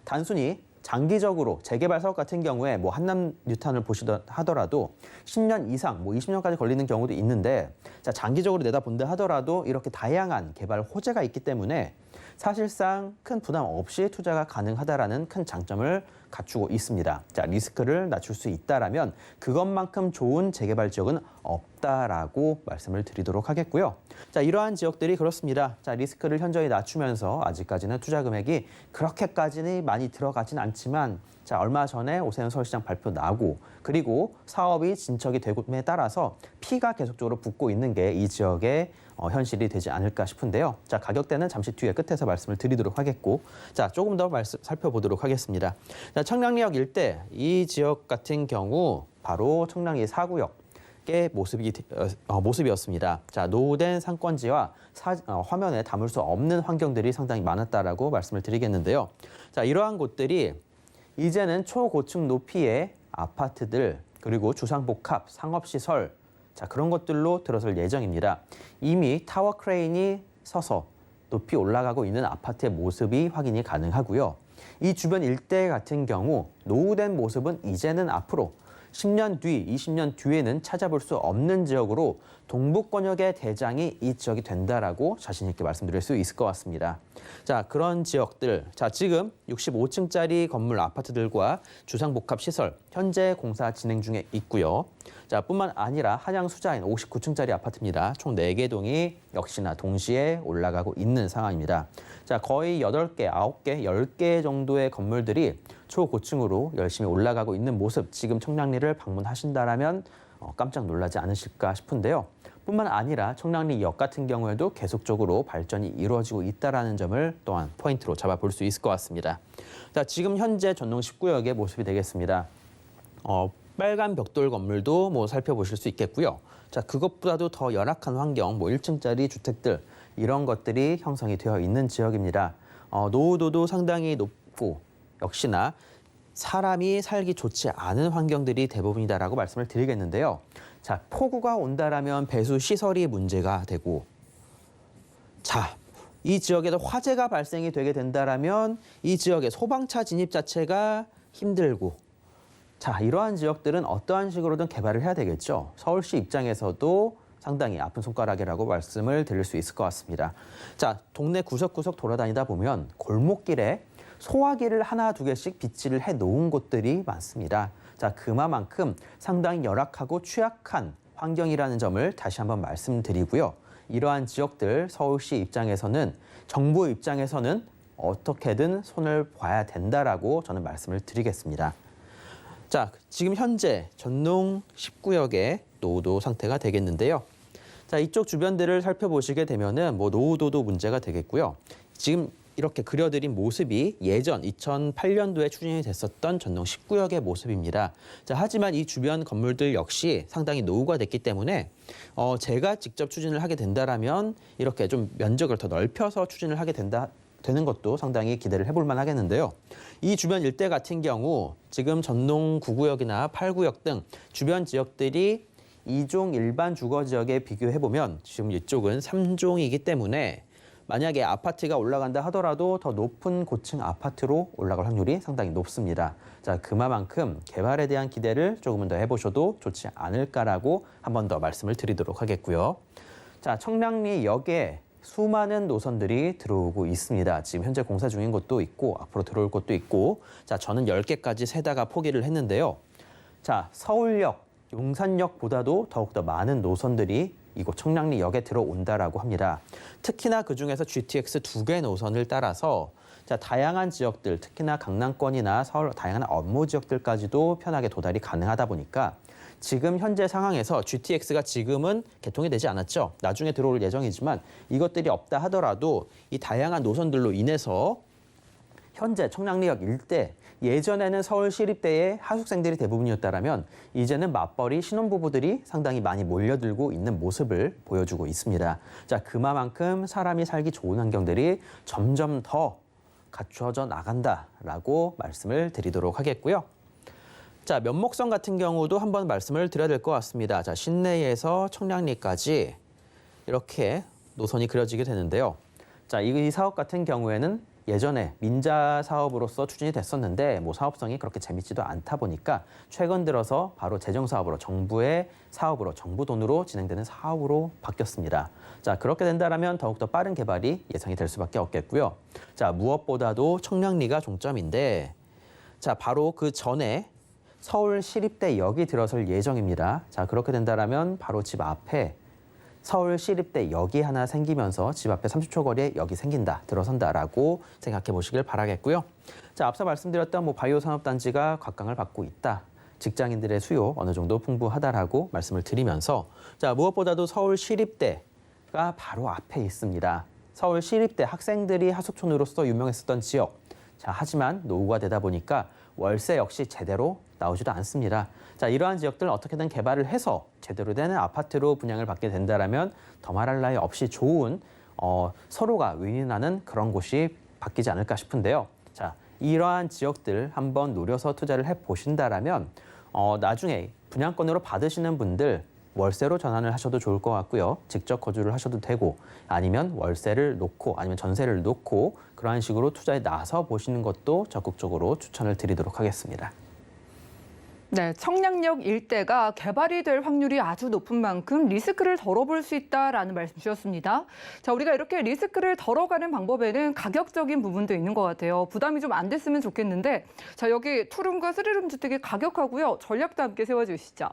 단순히 장기적으로 재개발 사업 같은 경우에 뭐 한남 뉴타운을 보시더 하더라도 10년 이상, 뭐 20년까지 걸리는 경우도 있는데 자, 장기적으로 내다본다 하더라도 이렇게 다양한 개발 호재가 있기 때문에 사실상 큰 부담 없이 투자가 가능하다라는 큰 장점을 갖추고 있습니다. 자, 리스크를 낮출 수 있다라면 그것만큼 좋은 재개발 지역은 없다라고 말씀을 드리도록 하겠고요. 자, 이러한 지역들이 그렇습니다. 자, 리스크를 현저히 낮추면서 아직까지는 투자 금액이 그렇게까지는 많이 들어가진 않지만 자, 얼마 전에 오세훈 서울시장 발표 나고 그리고 사업이 진척이 되고에 따라서 피가 계속적으로 붙고 있는 게 이 지역의 현실이 되지 않을까 싶은데요. 자, 가격대는 잠시 뒤에 끝에서 말씀을 드리도록 하겠고 자, 조금 더 살펴보도록 하겠습니다. 자, 청량리역 일대 이 지역 같은 경우 바로 청량리 4구역 모습이었습니다. 자, 노후된 상권지와 화면에 담을 수 없는 환경들이 상당히 많았다라고 말씀을 드리겠는데요. 자, 이러한 곳들이 이제는 초고층 높이의 아파트들 그리고 주상복합, 상업시설 자, 그런 것들로 들어설 예정입니다. 이미 타워 크레인이 서서 높이 올라가고 있는 아파트의 모습이 확인이 가능하고요. 이 주변 일대 같은 경우 노후된 모습은 이제는 앞으로 10년 뒤, 20년 뒤에는 찾아볼 수 없는 지역으로 동북권역의 대장이 이 지역이 된다라고 자신 있게 말씀드릴 수 있을 것 같습니다. 자, 그런 지역들. 자, 지금 65층짜리 건물 아파트들과 주상복합 시설 현재 공사 진행 중에 있고요. 자, 뿐만 아니라 한양 수자인 59층짜리 아파트입니다. 총 4개 동이 역시나 동시에 올라가고 있는 상황입니다. 자, 거의 8개, 9개, 10개 정도의 건물들이 초고층으로 열심히 올라가고 있는 모습, 지금 청량리를 방문하신다라면 깜짝 놀라지 않으실까 싶은데요. 뿐만 아니라 청량리역 같은 경우에도 계속적으로 발전이 이루어지고 있다는 점을 또한 포인트로 잡아볼 수 있을 것 같습니다. 자, 지금 현재 전농 19역의 모습이 되겠습니다. 빨간 벽돌 건물도 살펴보실 수 있겠고요. 자, 그것보다도 더 열악한 환경, 1층짜리 주택들 이런 것들이 형성이 되어 있는 지역입니다. 노후도도 상당히 높고 역시나 사람이 살기 좋지 않은 환경들이 대부분이다라고 말씀을 드리겠는데요. 자, 폭우가 온다라면 배수 시설이 문제가 되고, 자, 이 지역에도 화재가 발생이 되게 된다라면 이 지역의 소방차 진입 자체가 힘들고, 자, 이러한 지역들은 어떠한 식으로든 개발을 해야 되겠죠. 서울시 입장에서도 상당히 아픈 손가락이라고 말씀을 드릴 수 있을 것 같습니다. 자, 동네 구석구석 돌아다니다 보면 골목길에 소화기를 하나 두 개씩 비치를 해놓은 곳들이 많습니다. 자, 그만큼 상당히 열악하고 취약한 환경이라는 점을 다시 한번 말씀드리고요. 이러한 지역들 서울시 입장에서는 정부 입장에서는 어떻게든 손을 봐야 된다라고 저는 말씀을 드리겠습니다. 자, 지금 현재 전농 19역의 노후도 상태가 되겠는데요. 자, 이쪽 주변들을 살펴보시게 되면은 노후도도 문제가 되겠고요. 지금 이렇게 그려드린 모습이 예전 2008년도에 추진이 됐었던 전농 19역의 모습입니다. 자, 하지만 이 주변 건물들 역시 상당히 노후가 됐기 때문에 제가 직접 추진을 하게 된다라면 이렇게 좀 면적을 더 넓혀서 추진을 하게 되는 것도 상당히 기대를 해볼 만 하겠는데요. 이 주변 일대 같은 경우 지금 전농 9구역이나 8구역 등 주변 지역들이 2종 일반 주거 지역에 비교해보면 지금 이쪽은 3종이기 때문에 만약에 아파트가 올라간다 하더라도 더 높은 고층 아파트로 올라갈 확률이 상당히 높습니다. 자, 그만큼 개발에 대한 기대를 조금은 더 해보셔도 좋지 않을까라고 한 번 더 말씀을 드리도록 하겠고요. 자, 청량리역에 수많은 노선들이 들어오고 있습니다. 지금 현재 공사 중인 곳도 있고 앞으로 들어올 곳도 있고, 자, 저는 10개까지 세다가 포기를 했는데요. 자, 서울역, 용산역보다도 더욱더 많은 노선들이 이곳 청량리역에 들어온다라고 합니다. 특히나 그중에서 GTX 2개 노선을 따라서 자, 다양한 지역들, 특히나 강남권이나 서울 다양한 업무 지역들까지도 편하게 도달이 가능하다 보니까 지금 현재 상황에서 GTX가 지금은 개통이 되지 않았죠. 나중에 들어올 예정이지만 이것들이 없다 하더라도 이 다양한 노선들로 인해서 현재 청량리역 일대, 예전에는 서울시립대의 하숙생들이 대부분이었다면 이제는 맞벌이 신혼부부들이 상당히 많이 몰려들고 있는 모습을 보여주고 있습니다. 자, 그만큼 사람이 살기 좋은 환경들이 점점 더 갖추어져 나간다라고 말씀을 드리도록 하겠고요. 자, 면목선 같은 경우도 한번 말씀을 드려야 될 것 같습니다. 자, 신내에서 청량리까지 이렇게 노선이 그려지게 되는데요. 자, 이 사업 같은 경우에는 예전에 민자 사업으로서 추진이 됐었는데 사업성이 그렇게 재밌지도 않다 보니까 최근 들어서 바로 재정사업으로 정부의 사업으로 정부 돈으로 진행되는 사업으로 바뀌었습니다. 자, 그렇게 된다면 더욱더 빠른 개발이 예상이 될 수밖에 없겠고요. 자, 무엇보다도 청량리가 종점인데 자, 바로 그 전에 서울시립대역이 들어설 예정입니다. 자, 그렇게 된다면 바로 집 앞에 서울시립대역이 하나 생기면서 집 앞에 30초 거리에 역이 생긴다, 들어선다라고 생각해 보시길 바라겠고요. 자, 앞서 말씀드렸던 바이오 산업단지가 곽강을 받고 있다. 직장인들의 수요 어느 정도 풍부하다라고 말씀을 드리면서 자, 무엇보다도 서울시립대가 바로 앞에 있습니다. 서울시립대 학생들이 하숙촌으로서 유명했었던 지역. 자, 하지만 노후가 되다 보니까 월세 역시 제대로 나오지도 않습니다. 자, 이러한 지역들 어떻게든 개발을 해서 제대로 된 아파트로 분양을 받게 된다면 더 말할 나위 없이 좋은 서로가 윈윈하는 그런 곳이 바뀌지 않을까 싶은데요. 자, 이러한 지역들 한번 노려서 투자를 해보신다라면 나중에 분양권으로 받으시는 분들 월세로 전환을 하셔도 좋을 것 같고요. 직접 거주를 하셔도 되고 아니면 월세를 놓고 아니면 전세를 놓고 그러한 식으로 투자에 나서 보시는 것도 적극적으로 추천을 드리도록 하겠습니다. 네, 청량역 일대가 개발이 될 확률이 아주 높은 만큼 리스크를 덜어볼 수 있다라는 말씀 주셨습니다. 자, 우리가 이렇게 리스크를 덜어가는 방법에는 가격적인 부분도 있는 것 같아요. 부담이 좀 안 됐으면 좋겠는데, 자, 여기 투룸과 쓰리룸 주택의 가격하고요, 전략도 함께 세워주시죠.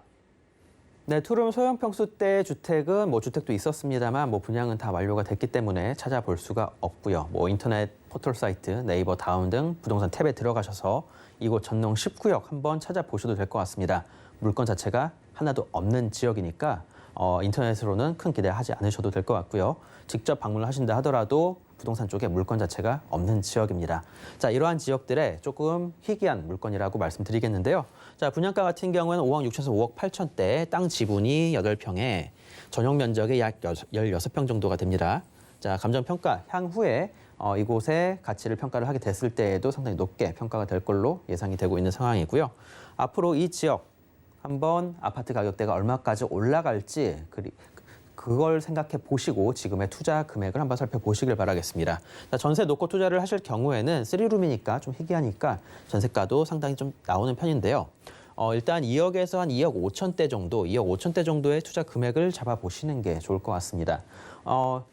네, 투룸 소형 평수대 주택은 주택도 있었습니다만 분양은 다 완료가 됐기 때문에 찾아볼 수가 없고요. 인터넷 포털 사이트, 네이버 다운 등 부동산 탭에 들어가셔서 이곳 전농 19역 한번 찾아보셔도 될 것 같습니다. 물건 자체가 하나도 없는 지역이니까 인터넷으로는 큰 기대하지 않으셔도 될 것 같고요. 직접 방문을 하신다 하더라도 부동산 쪽에 물건 자체가 없는 지역입니다. 자, 이러한 지역들의 조금 희귀한 물건이라고 말씀드리겠는데요. 자, 분양가 같은 경우에는 5억 6천에서 5억 8천대, 땅 지분이 8평에 전용 면적이 약 16평 정도가 됩니다. 자, 감정평가 향후에 이곳의 가치를 평가를 하게 됐을 때에도 상당히 높게 평가가 될 걸로 예상이 되고 있는 상황이고요. 앞으로 이 지역 한번 아파트 가격대가 얼마까지 올라갈지 그걸 생각해 보시고 지금의 투자 금액을 한번 살펴보시길 바라겠습니다. 자, 전세 놓고 투자를 하실 경우에는 3룸이니까 좀 희귀하니까 전세가도 상당히 좀 나오는 편인데요. 일단 2억에서 한 2억 5천대 정도, 2억 5천대 정도의 투자 금액을 잡아보시는 게 좋을 것 같습니다.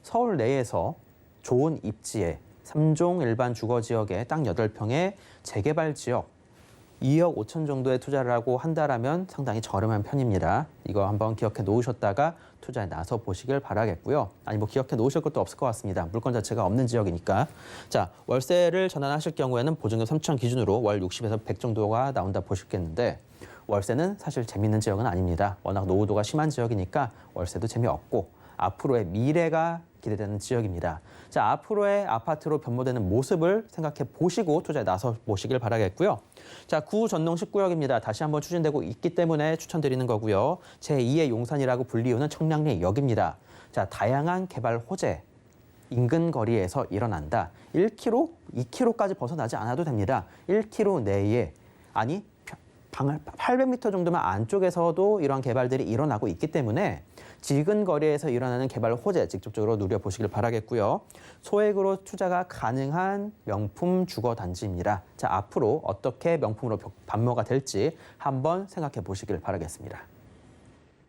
서울 내에서 좋은 입지에 3종 일반 주거지역에 땅 8평의 재개발 지역 2억 5천 정도의 투자를 하고 한다라면 상당히 저렴한 편입니다. 이거 한번 기억해 놓으셨다가 투자에 나서 보시길 바라겠고요. 아니 기억해 놓으실 것도 없을 것 같습니다. 물건 자체가 없는 지역이니까. 자, 월세를 전환하실 경우에는 보증금 3천 기준으로 월 60에서 100 정도가 나온다 보시겠는데 월세는 사실 재미있는 지역은 아닙니다. 워낙 노후도가 심한 지역이니까 월세도 재미없고 앞으로의 미래가 기대되는 지역입니다. 자, 앞으로의 아파트로 변모되는 모습을 생각해 보시고 투자에 나서 보시길 바라겠고요. 자, 구 전농 19역입니다. 다시 한번 추진되고 있기 때문에 추천드리는 거고요. 제2의 용산이라고 불리우는 청량리역입니다. 자, 다양한 개발 호재 인근 거리에서 일어난다. 1km, 2km까지 벗어나지 않아도 됩니다. 1km 내에 아니 800m 정도만 안쪽에서도 이러한 개발들이 일어나고 있기 때문에 지근 거리에서 일어나는 개발 호재 직접적으로 누려보시길 바라겠고요. 소액으로 투자가 가능한 명품 주거 단지입니다. 자, 앞으로 어떻게 명품으로 반모가 될지 한번 생각해 보시길 바라겠습니다.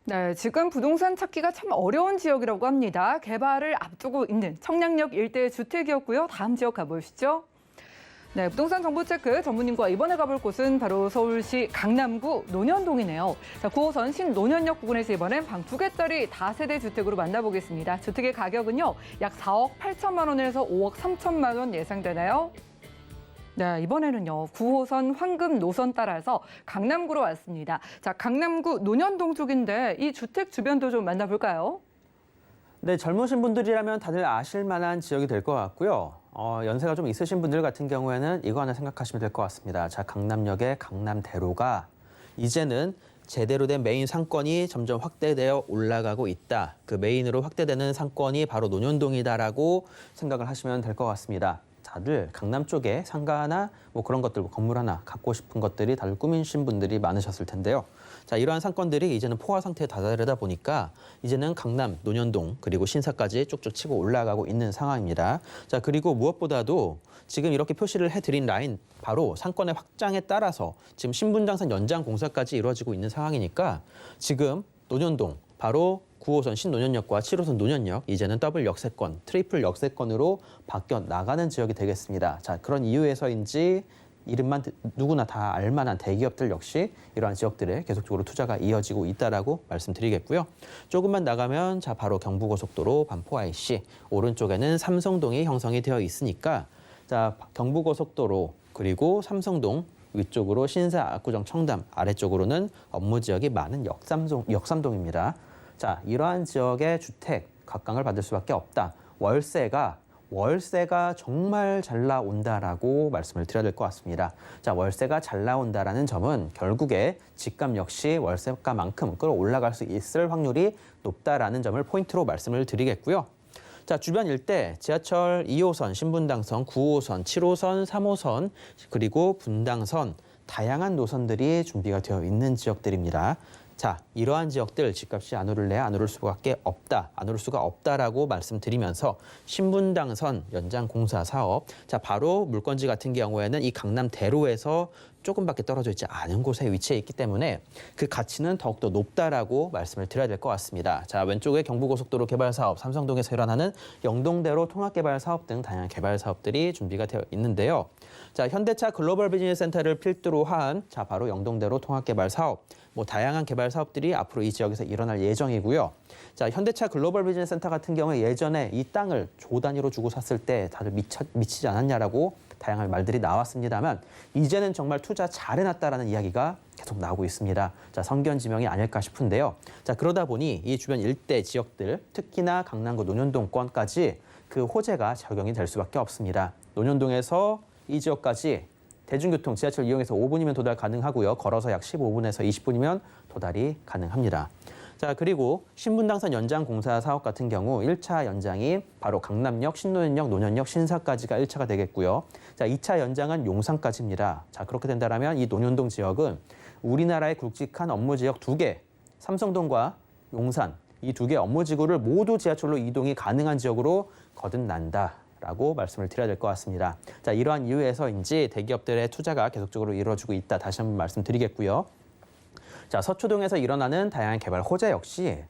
네, 지금 부동산 찾기가 참 어려운 지역이라고 합니다. 개발을 앞두고 있는 청량역 일대 주택이었고요. 다음 지역 가보시죠. 네, 부동산 정보 체크 전문님과 이번에 가볼 곳은 바로 서울시 강남구 논현동이네요. 자, 9호선 신논현역 부근에서 이번엔 방 2개짜리 다세대 주택으로 만나보겠습니다. 주택의 가격은요, 약 4억 8천만 원에서 5억 3천만 원 예상되나요? 네, 이번에는요, 9호선 황금 노선 따라서 강남구로 왔습니다. 자, 강남구 논현동 쪽인데 이 주택 주변도 좀 만나볼까요? 네, 젊으신 분들이라면 다들 아실 만한 지역이 될 것 같고요. 연세가 좀 있으신 분들 같은 경우에는 이거 하나 생각하시면 될 것 같습니다. 자, 강남역의 강남대로가 이제는 제대로 된 메인 상권이 점점 확대되어 올라가고 있다. 그 메인으로 확대되는 상권이 바로 논현동이다라고 생각을 하시면 될 것 같습니다. 다들 강남 쪽에 상가 하나, 그런 것들, 건물 하나 갖고 싶은 것들이 다들 꾸미신 분들이 많으셨을 텐데요. 자, 이러한 상권들이 이제는 포화 상태에 다다르다 보니까 이제는 강남, 논현동, 그리고 신사까지 쭉쭉 치고 올라가고 있는 상황입니다. 자, 그리고 무엇보다도 지금 이렇게 표시를 해드린 라인, 바로 상권의 확장에 따라서 지금 신분당선 연장 공사까지 이루어지고 있는 상황이니까 지금 논현동, 바로 9호선 신논현역과 7호선 논현역, 이제는 더블 역세권, 트리플 역세권으로 바뀌어 나가는 지역이 되겠습니다. 자, 그런 이유에서인지 이름만 누구나 다 알만한 대기업들 역시 이러한 지역들에 계속적으로 투자가 이어지고 있다라고 말씀드리겠고요. 조금만 나가면 자, 바로 경부고속도로 반포 IC, 오른쪽에는 삼성동이 형성이 되어 있으니까 자, 경부고속도로 그리고 삼성동 위쪽으로 신사, 압구정, 청담, 아래쪽으로는 업무 지역이 많은 역삼동입니다. 자, 이러한 지역의 주택 각광을 받을 수밖에 없다. 월세가 월세가 정말 잘 나온다라고 말씀을 드려야 될 것 같습니다. 자, 월세가 잘 나온다라는 점은 결국에 집값 역시 월세가만큼 끌어올라갈 수 있을 확률이 높다라는 점을 포인트로 말씀을 드리겠고요. 자, 주변 일대 지하철 2호선, 신분당선, 9호선, 7호선, 3호선, 그리고 분당선 다양한 노선들이 준비가 되어 있는 지역들입니다. 자, 이러한 지역들 집값이 안 오를래야 안 오를 수밖에 없다, 안 오를 수가 없다라고 말씀드리면서 신분당선 연장 공사 사업, 자, 바로 물건지 같은 경우에는 이 강남대로에서 조금밖에 떨어져 있지 않은 곳에 위치해 있기 때문에 그 가치는 더욱더 높다라고 말씀을 드려야 될 것 같습니다. 자, 왼쪽에 경부고속도로 개발 사업, 삼성동에서 일어나는 영동대로 통합개발 사업 등 다양한 개발 사업들이 준비가 되어 있는데요. 자, 현대차 글로벌 비즈니스 센터를 필두로 한 자, 바로 영동대로 통합개발 사업, 다양한 개발 사업들이 앞으로 이 지역에서 일어날 예정이고요. 자, 현대차 글로벌 비즈니스 센터 같은 경우에 예전에 이 땅을 조 단위로 주고 샀을 때 다들 미치지 않았냐라고 다양한 말들이 나왔습니다만 이제는 정말 투자 잘 해놨다라는 이야기가 계속 나오고 있습니다. 자, 성견지명이 아닐까 싶은데요. 자, 그러다 보니 이 주변 일대 지역들, 특히나 강남구 논현동권까지 그 호재가 적용이 될 수밖에 없습니다. 논현동에서 이 지역까지 대중교통, 지하철 이용해서 5분이면 도달 가능하고요. 걸어서 약 15분에서 20분이면 도달이 가능합니다. 자, 그리고 신분당선 연장 공사 사업 같은 경우 1차 연장이 바로 강남역, 신논현역, 논현역, 신사까지가 1차가 되겠고요. 자, 2차 연장은 용산까지입니다. 자, 그렇게 된다면 이 논현동 지역은 우리나라의 굵직한 업무 지역 2개, 삼성동과 용산 이 2개 업무 지구를 모두 지하철로 이동이 가능한 지역으로 거듭난다라고 말씀을 드려야 될 것 같습니다. 자, 이러한 이유에서인지 대기업들의 투자가 계속적으로 이루어지고 있다. 다시 한번 말씀드리겠고요. 자, 서초동에서 일어나는 다양한 개발 호재 역시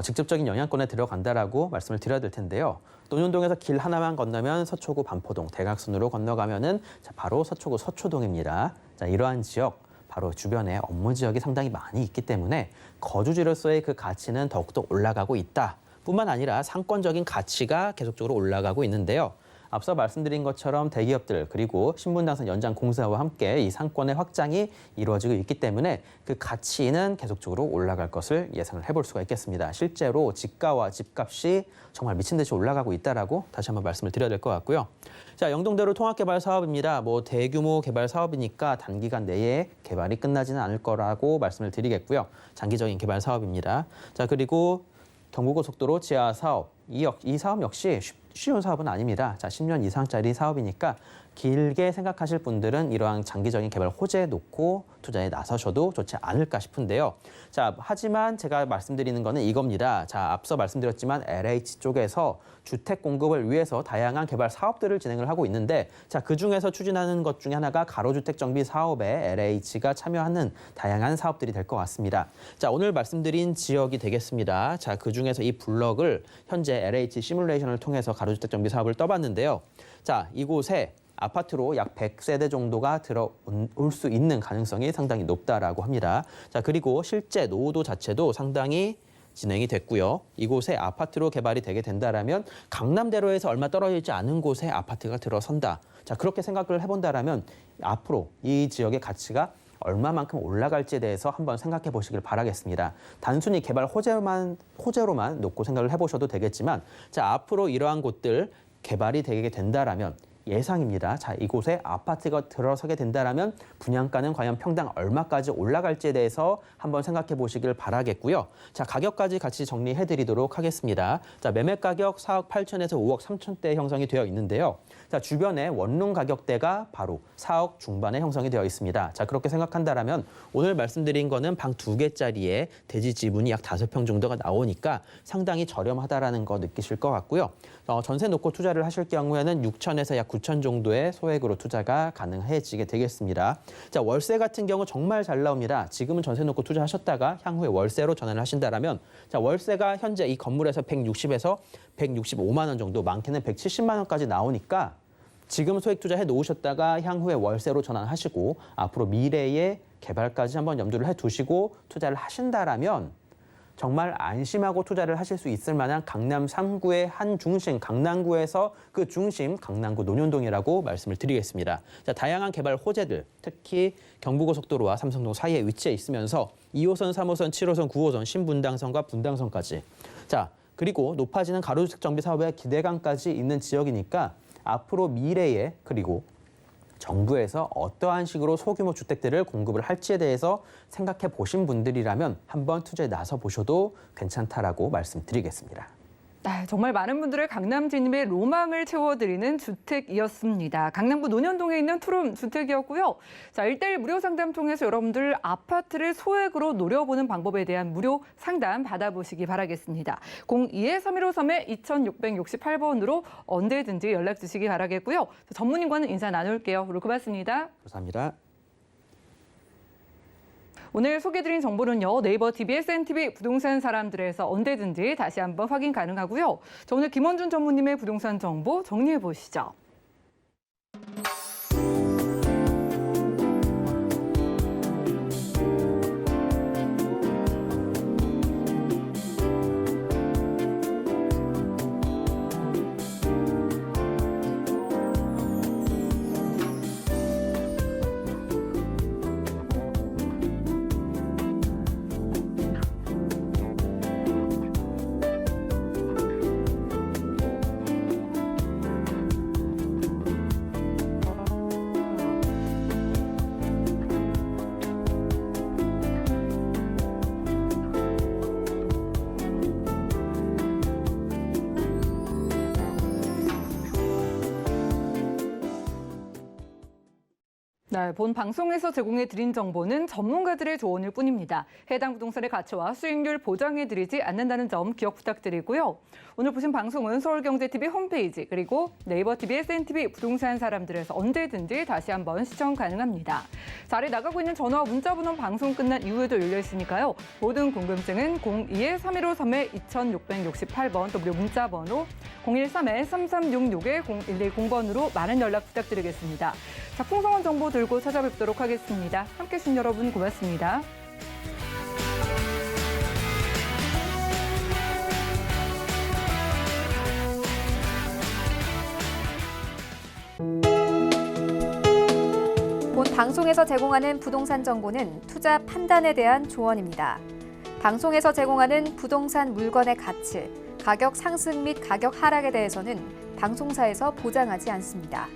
직접적인 영향권에 들어간다라고 말씀을 드려야 될 텐데요. 논현동에서 길 하나만 건너면 서초구 반포동, 대각선으로 건너가면은 자, 바로 서초구 서초동입니다. 자, 이러한 지역, 바로 주변에 업무 지역이 상당히 많이 있기 때문에 거주지로서의 그 가치는 더욱더 올라가고 있다. 뿐만 아니라 상권적인 가치가 계속적으로 올라가고 있는데요. 앞서 말씀드린 것처럼 대기업들 그리고 신분당선 연장 공사와 함께 이 상권의 확장이 이루어지고 있기 때문에 그 가치는 계속적으로 올라갈 것을 예상을 해볼 수가 있겠습니다. 실제로 집가와 집값이 정말 미친 듯이 올라가고 있다라고 다시 한번 말씀을 드려야 될 것 같고요. 자, 영동대로 통합개발 사업입니다. 대규모 개발 사업이니까 단기간 내에 개발이 끝나지는 않을 거라고 말씀을 드리겠고요. 장기적인 개발 사업입니다. 자, 그리고 경부고속도로 지하 사업, 이 사업 역시 쉬운 사업은 아닙니다. 자, 10년 이상짜리 사업이니까 길게 생각하실 분들은 이러한 장기적인 개발 호재에 놓고 투자에 나서셔도 좋지 않을까 싶은데요. 자, 하지만 제가 말씀드리는 거는 이겁니다. 자, 앞서 말씀드렸지만 LH 쪽에서 주택 공급을 위해서 다양한 개발 사업들을 진행을 하고 있는데 자, 그중에서 추진하는 것 중에 하나가 가로주택 정비 사업에 LH가 참여하는 다양한 사업들이 될 것 같습니다. 자, 오늘 말씀드린 지역이 되겠습니다. 자, 그중에서 이 블럭을 현재 LH 시뮬레이션을 통해서 가로주택 정비 사업을 떠봤는데요. 자, 이곳에 아파트로 약 100세대 정도가 들어올 수 있는 가능성이 상당히 높다라고 합니다. 자, 그리고 실제 노후도 자체도 상당히 진행이 됐고요. 이곳에 아파트로 개발이 되게 된다라면 강남대로에서 얼마 떨어져 있지 않은 곳에 아파트가 들어선다. 자, 그렇게 생각을 해본다라면 앞으로 이 지역의 가치가 얼마만큼 올라갈지에 대해서 한번 생각해 보시길 바라겠습니다. 단순히 개발 호재로만 놓고 생각을 해보셔도 되겠지만 자, 앞으로 이러한 곳들 개발이 되게 된다라면 예상입니다. 자, 이곳에 아파트가 들어서게 된다라면 분양가는 과연 평당 얼마까지 올라갈지에 대해서 한번 생각해 보시길 바라겠고요. 자, 가격까지 같이 정리해 드리도록 하겠습니다. 자, 매매 가격 4억 8천에서 5억 3천대 형성이 되어 있는데요. 자, 주변에 원룸 가격대가 바로 4억 중반에 형성이 되어 있습니다. 자, 그렇게 생각한다라면 오늘 말씀드린 거는 방 2개짜리에 대지 지분이 약 5평 정도가 나오니까 상당히 저렴하다라는 거 느끼실 것 같고요. 전세 놓고 투자를 하실 경우에는 6천에서 약 9천 정도의 소액으로 투자가 가능해지게 되겠습니다. 자, 월세 같은 경우 정말 잘 나옵니다. 지금은 전세 놓고 투자하셨다가 향후에 월세로 전환을 하신다라면 자, 월세가 현재 이 건물에서 160에서 165만 원 정도, 많게는 170만 원까지 나오니까 지금 소액 투자해 놓으셨다가 향후에 월세로 전환하시고 앞으로 미래의 개발까지 한번 염두를 해 두시고 투자를 하신다라면 정말 안심하고 투자를 하실 수 있을 만한 강남 3구의 한 중심, 강남구에서 그 중심, 강남구 논현동이라고 말씀을 드리겠습니다. 자, 다양한 개발 호재들, 특히 경부고속도로와 삼성동 사이에 위치해 있으면서 2호선, 3호선, 7호선, 9호선, 신분당선과 분당선까지. 자, 그리고 높아지는 가로주택 정비 사업에 기대감까지 있는 지역이니까 앞으로 미래에 그리고 정부에서 어떠한 식으로 소규모 주택들을 공급을 할지에 대해서 생각해 보신 분들이라면 한번 투자에 나서 보셔도 괜찮다라고 말씀드리겠습니다. 정말 많은 분들의 강남 진입의 로망을 채워드리는 주택이었습니다. 강남구 논현동에 있는 투룸 주택이었고요. 자, 1:1 무료 상담 통해서 여러분들 아파트를 소액으로 노려보는 방법에 대한 무료 상담 받아보시기 바라겠습니다. 02-3153-2668번으로 언제든지 연락 주시기 바라겠고요. 전문인과는 인사 나눌게요. 오늘 고맙습니다. 감사합니다. 오늘 소개드린 정보는요. 네이버 TV, SNTV 부동산 사람들에서 언제든지 다시 한번 확인 가능하고요. 자, 오늘 김원준 전무님의 부동산 정보 정리해 보시죠. 네, 본 방송에서 제공해드린 정보는 전문가들의 조언일 뿐입니다. 해당 부동산의 가치와 수익률 보장해드리지 않는다는 점 기억 부탁드리고요. 오늘 보신 방송은 서울경제TV 홈페이지 그리고 네이버 TV, SNTV 부동산 사람들에서 언제든지 다시 한번 시청 가능합니다. 자, 아래 나가고 있는 전화와 문자번호 방송 끝난 이후에도 열려 있으니까요. 모든 궁금증은 02-3153-2668번 또 무료 문자번호 013-3366-0110번으로 많은 연락 부탁드리겠습니다. 자, 풍성한 정보 들고 찾아뵙도록 하겠습니다. 함께해 주신 여러분 고맙습니다. 본 방송에서 제공하는 부동산 정보는 투자 판단에 대한 조언입니다. 방송에서 제공하는 부동산 물건의 가치, 가격 상승 및 가격 하락에 대해서는 방송사에서 보장하지 않습니다.